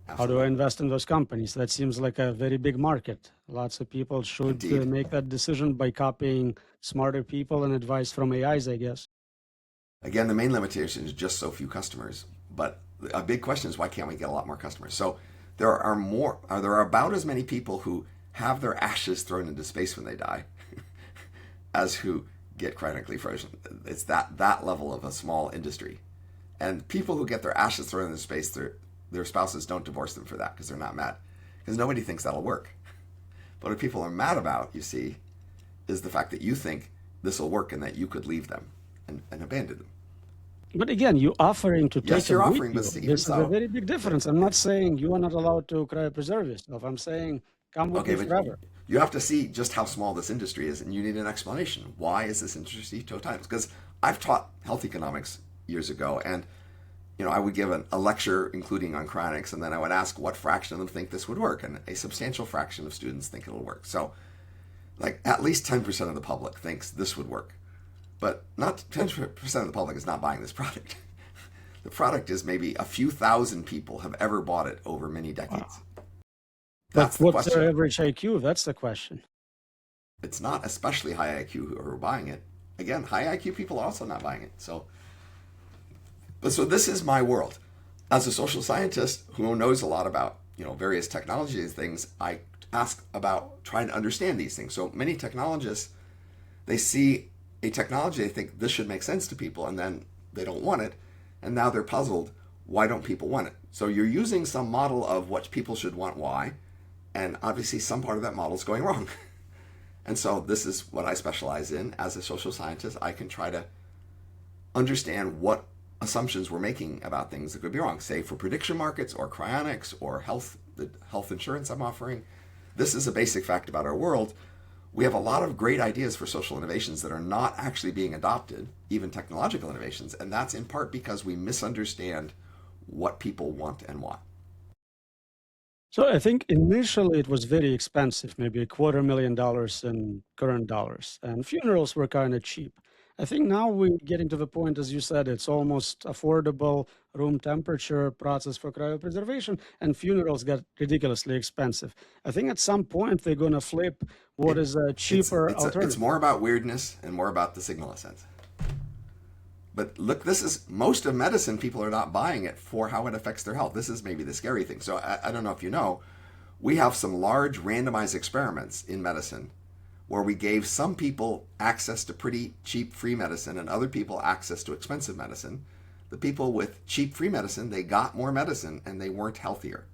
How do I invest in those companies? That seems like a very big market. Lots of people should make that decision by copying smarter people and advice from AIs, I guess. Again, the main limitation is just so few customers. But a big question is, why can't we get a lot more customers? So there are about as many people who have their ashes thrown into space when they die as who get cryonically frozen. It's that level of a small industry. And people who get their ashes thrown into space, their spouses don't divorce them for that because they're not mad. Because nobody thinks that'll work. But what people are mad about, you see, is the fact that you think this will work and that you could leave them and abandon them. But again, you're offering to take Yes, you're them offering, with but you. even This is a very big difference. I'm not saying you are not allowed to cryopreserve yourself. I'm saying come with me forever. You have to see just how small this industry is, and you need an explanation. Why is this industry so tiny? Because I've taught health economics years ago, and I would give a lecture including on cryonics, and then I would ask what fraction of them think this would work, and a substantial fraction of students think it'll work. So, like, at least 10% of the public thinks this would work, but not 10% of the public is not buying this product. The product is maybe a few thousand people have ever bought it over many decades. Wow. That's But the what's their question. average IQ? That's the question. It's not especially high IQ who are buying it. Again, high IQ people are also not buying it. So this is my world. As a social scientist who knows a lot about various technology things, I ask about trying to understand these things. So many technologists, they see a technology, they think this should make sense to people, and then they don't want it, and now they're puzzled. Why don't people want it? So you're using some model of what people should want, why, and obviously some part of that model is going wrong. And so this is what I specialize in as a social scientist. I can try to understand what assumptions we're making about things that could be wrong, say for prediction markets or cryonics or the health insurance I'm offering. This is a basic fact about our world. We have a lot of great ideas for social innovations that are not actually being adopted, even technological innovations, and that's in part because we misunderstand what people want and why. So I think initially it was very expensive, maybe $250,000 in current dollars, and funerals were kind of cheap. I think now we're getting to the point, as you said, it's almost affordable, room temperature process for cryopreservation, and funerals got ridiculously expensive. I think at some point they're going to flip what It, is a cheaper it's alternative. more about weirdness and more about the signal ascent. But look, this is most of medicine. People are not buying it for how it affects their health. This is maybe the scary thing. So I don't know if you know, we have some large randomized experiments in medicine where we gave some people access to pretty cheap free medicine and other people access to expensive medicine. The people with cheap free medicine, they got more medicine and they weren't healthier.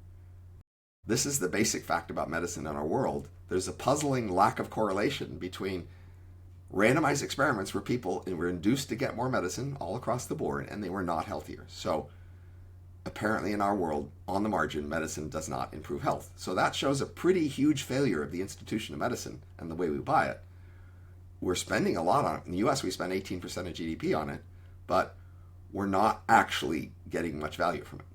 This is the basic fact about medicine in our world. There's a puzzling lack of correlation between randomized experiments where people were induced to get more medicine all across the board and they were not healthier. So apparently in our world, on the margin, medicine does not improve health. So that shows a pretty huge failure of the institution of medicine and the way we buy it. We're spending a lot on it. In the US, we spend 18% of GDP on it, but we're not actually getting much value from it.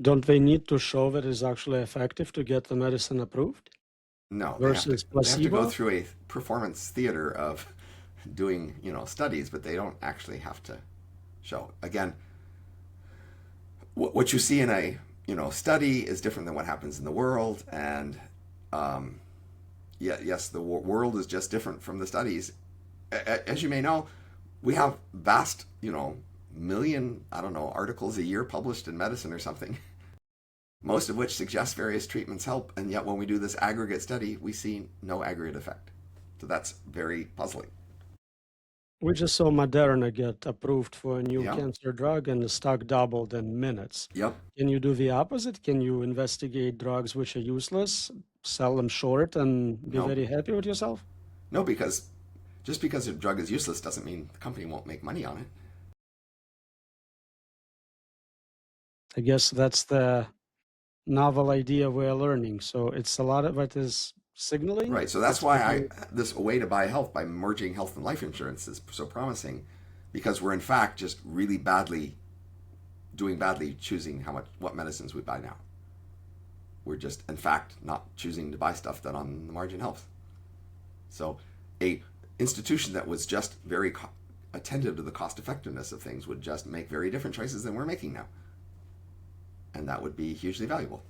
Don't they need to show that it's actually effective to get the medicine approved No, versus they have to go placebo? through a performance theater of doing, studies, but they don't actually have to show. Again, what you see in a study is different than what happens in the world, and yes, the world is just different from the studies. As you may know, we have vast million articles a year published in medicine or something, most of which suggest various treatments help, and yet when we do this aggregate study, we see no aggregate effect. So that's very puzzling. We just saw Moderna get approved for a new Yeah. cancer drug and the stock doubled in minutes. Yep. Can you do the opposite? Can you investigate drugs which are useless, sell them short, and be No. very happy with yourself? No, because just because a drug is useless doesn't mean the company won't make money on it. I guess that's the novel idea we're learning. So it's a lot of it is signaling. Right. So that's That's what why you this way to buy health by merging health and life insurance is so promising, because we're in fact just really doing badly choosing what medicines we buy now. We're just in fact not choosing to buy stuff that on the margin helps. So a institution that was just very attentive to the cost effectiveness of things would just make very different choices than we're making now. And that would be hugely valuable.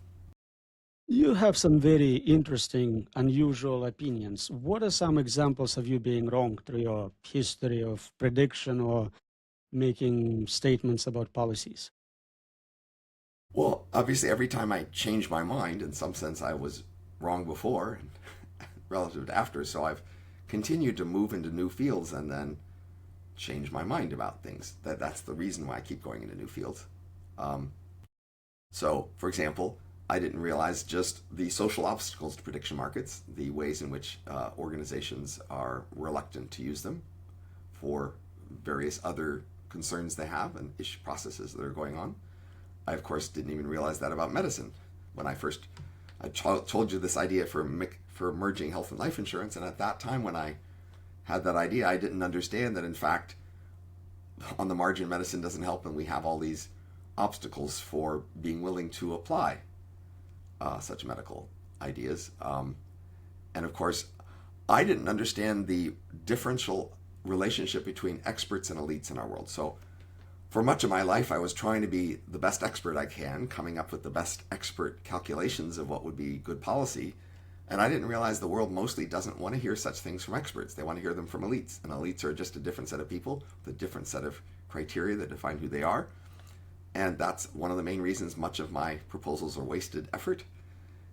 You have some very interesting, unusual opinions. What are some examples of you being wrong through your history of prediction or making statements about policies? Well, obviously, every time I change my mind, in some sense, I was wrong before relative to after. So I've continued to move into new fields and then change my mind about things. That's the reason why I keep going into new fields. So, for example, I didn't realize just the social obstacles to prediction markets, the ways in which organizations are reluctant to use them for various other concerns they have and issue processes that are going on. I, of course, didn't even realize that about medicine. When I told you this idea for merging health and life insurance, and at that time when I had that idea, I didn't understand that, in fact, on the margin, medicine doesn't help, and we have all these obstacles for being willing to apply such medical ideas. And of course, I didn't understand the differential relationship between experts and elites in our world. So for much of my life, I was trying to be the best expert I can, coming up with the best expert calculations of what would be good policy. And I didn't realize the world mostly doesn't want to hear such things from experts. They want to hear them from elites. And elites are just a different set of people with a different set of criteria that define who they are. And that's one of the main reasons much of my proposals are wasted effort,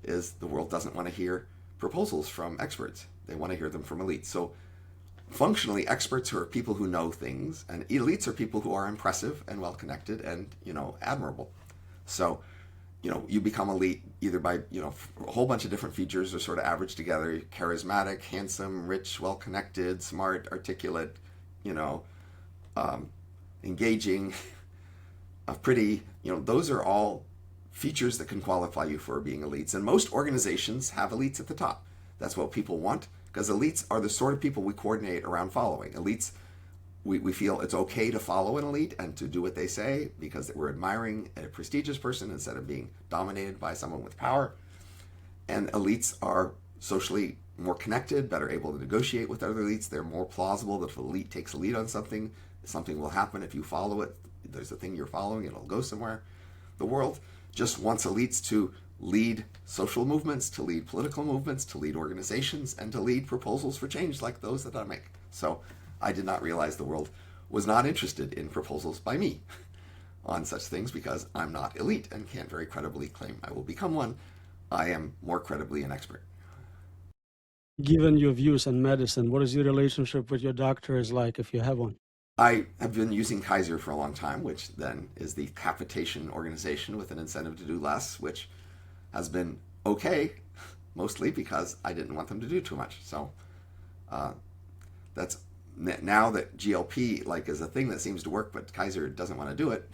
is the world doesn't want to hear proposals from experts. They want to hear them from elites. So functionally, experts are people who know things, and elites are people who are impressive and well-connected and, admirable. So, you become elite either by, a whole bunch of different features are sort of averaged together: charismatic, handsome, rich, well-connected, smart, articulate, engaging, pretty. Those are all features that can qualify you for being elites. And most organizations have elites at the top. That's what people want, because elites are the sort of people we coordinate around following. Elites, we feel it's okay to follow an elite and to do what they say because we're admiring a prestigious person instead of being dominated by someone with power. And elites are socially more connected, better able to negotiate with other elites. They're more plausible that if an elite takes a lead on something, something will happen if you follow it. There's a thing you're following, it'll go somewhere. The world just wants elites to lead social movements, to lead political movements, to lead organizations, and to lead proposals for change like those that I make. So I did not realize the world was not interested in proposals by me on such things because I'm not elite and can't very credibly claim I will become one. I am more credibly an expert. Given your views on medicine, what is your relationship with your doctor is like, if you have one? I have been using Kaiser for a long time, which then is the capitation organization with an incentive to do less, which has been okay, mostly because I didn't want them to do too much. So that's now that GLP is a thing that seems to work, but Kaiser doesn't want to do it.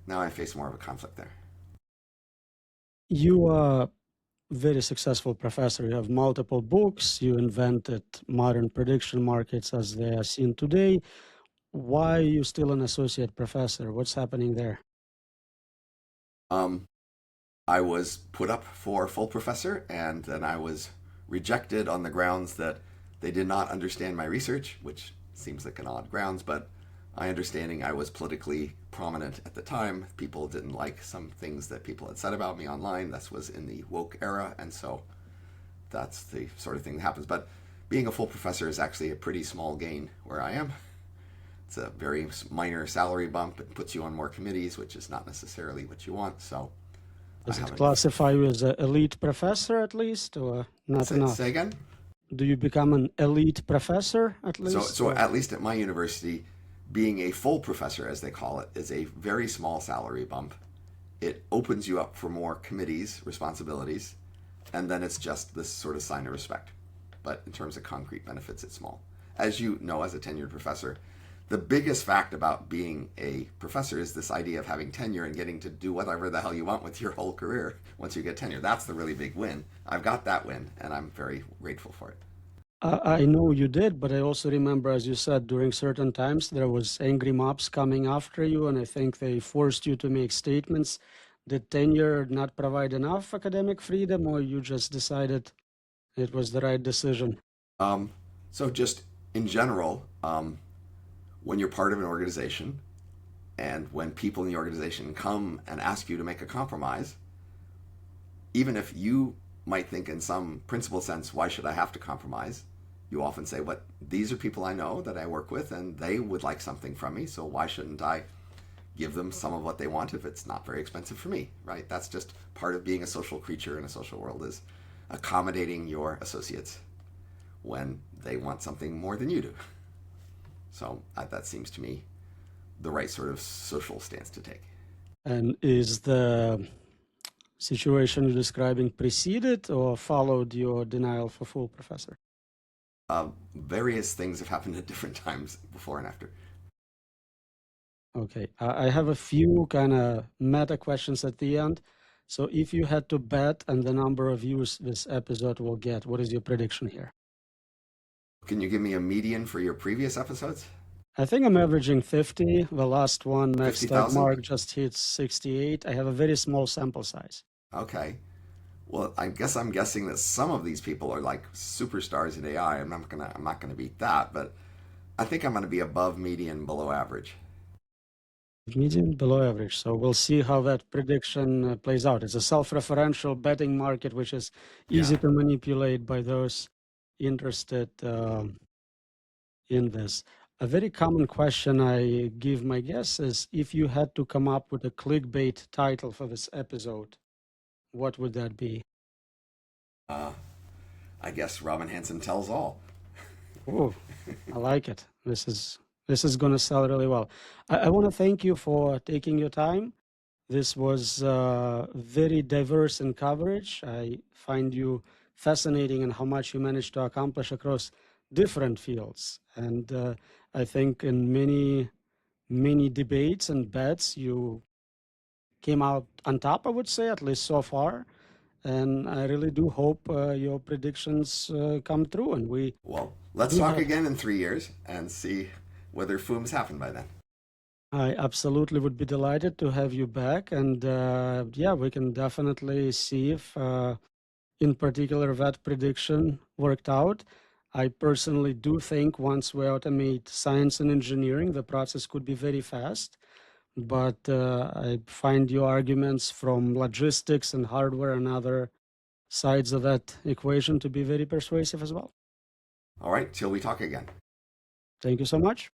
Now I face more of a conflict there. You are a very successful professor. You have multiple books. You invented modern prediction markets as they are seen today. Why are you still an associate professor? What's happening there? I was put up for full professor, and then I was rejected on the grounds that they did not understand my research, which seems like an odd grounds, but my understanding, I was politically prominent at the time. People didn't like some things that people had said about me online. This was in the woke era, and so that's the sort of thing that happens. But being a full professor is actually a pretty small gain where I am. It's a very minor salary bump. It puts you on more committees, which is not necessarily what you want. So, does it classify you as an elite professor at least, or not enough? Say again? Do you become an elite professor at least? So at least at my university, being a full professor, as they call it, is a very small salary bump. It opens you up for more committees, responsibilities, and then it's just this sort of sign of respect. But in terms of concrete benefits, it's small. As you know, as a tenured professor, the biggest fact about being a professor is this idea of having tenure and getting to do whatever the hell you want with your whole career once you get tenure. That's the really big win. I've got that win, and I'm very grateful for it. I know you did, but I also remember, as you said, during certain times there was angry mobs coming after you, and I think they forced you to make statements. Did tenure not provide enough academic freedom, or you just decided it was the right decision? So just in general, when you're part of an organization and when people in the organization come and ask you to make a compromise, even if you might think in some principled sense, why should I have to compromise? You often say, but these are people I know that I work with and they would like something from me, so why shouldn't I give them some of what they want if it's not very expensive for me, right? That's just part of being a social creature in a social world, is accommodating your associates when they want something more than you do. So that seems to me the right sort of social stance to take. And is the situation you're describing preceded or followed your denial for full professor? Various things have happened at different times before and after. Okay, I have a few kind of meta questions at the end. So if you had to bet on the number of views this episode will get, what is your prediction here? Can you give me a median for your previous episodes? I think I'm averaging 50. The last one, max tag 50,000? mark, just hit 68. I have a very small sample size. Okay. Well, I guess I'm guessing that some of these people are like superstars in AI. I'm not gonna beat that, but I think I'm gonna be above median, below average. Median, below average. So we'll see how that prediction plays out. It's a self-referential betting market, which is Yeah. easy to manipulate by those interested in this. A very common question I give my guests is, if you had to come up with a clickbait title for this episode, what would that be? Uh, I guess Robin Hanson tells all. Oh, I like it. This is going to sell really well. I want to thank you for taking your time. This was very diverse in coverage. I find you fascinating in how much you managed to accomplish across different fields. And I think in many debates and bets, you came out on top, I would say, at least so far. And I really do hope your predictions come true. And we Well, let's do talk have, again in 3 years and see whether Foom's happened by then. I absolutely would be delighted to have you back. And yeah, we can definitely see if, in particular, that prediction worked out. I personally do think once we automate science and engineering, the process could be very fast. But I find your arguments from logistics and hardware and other sides of that equation to be very persuasive as well. All right, till we talk again. Thank you so much.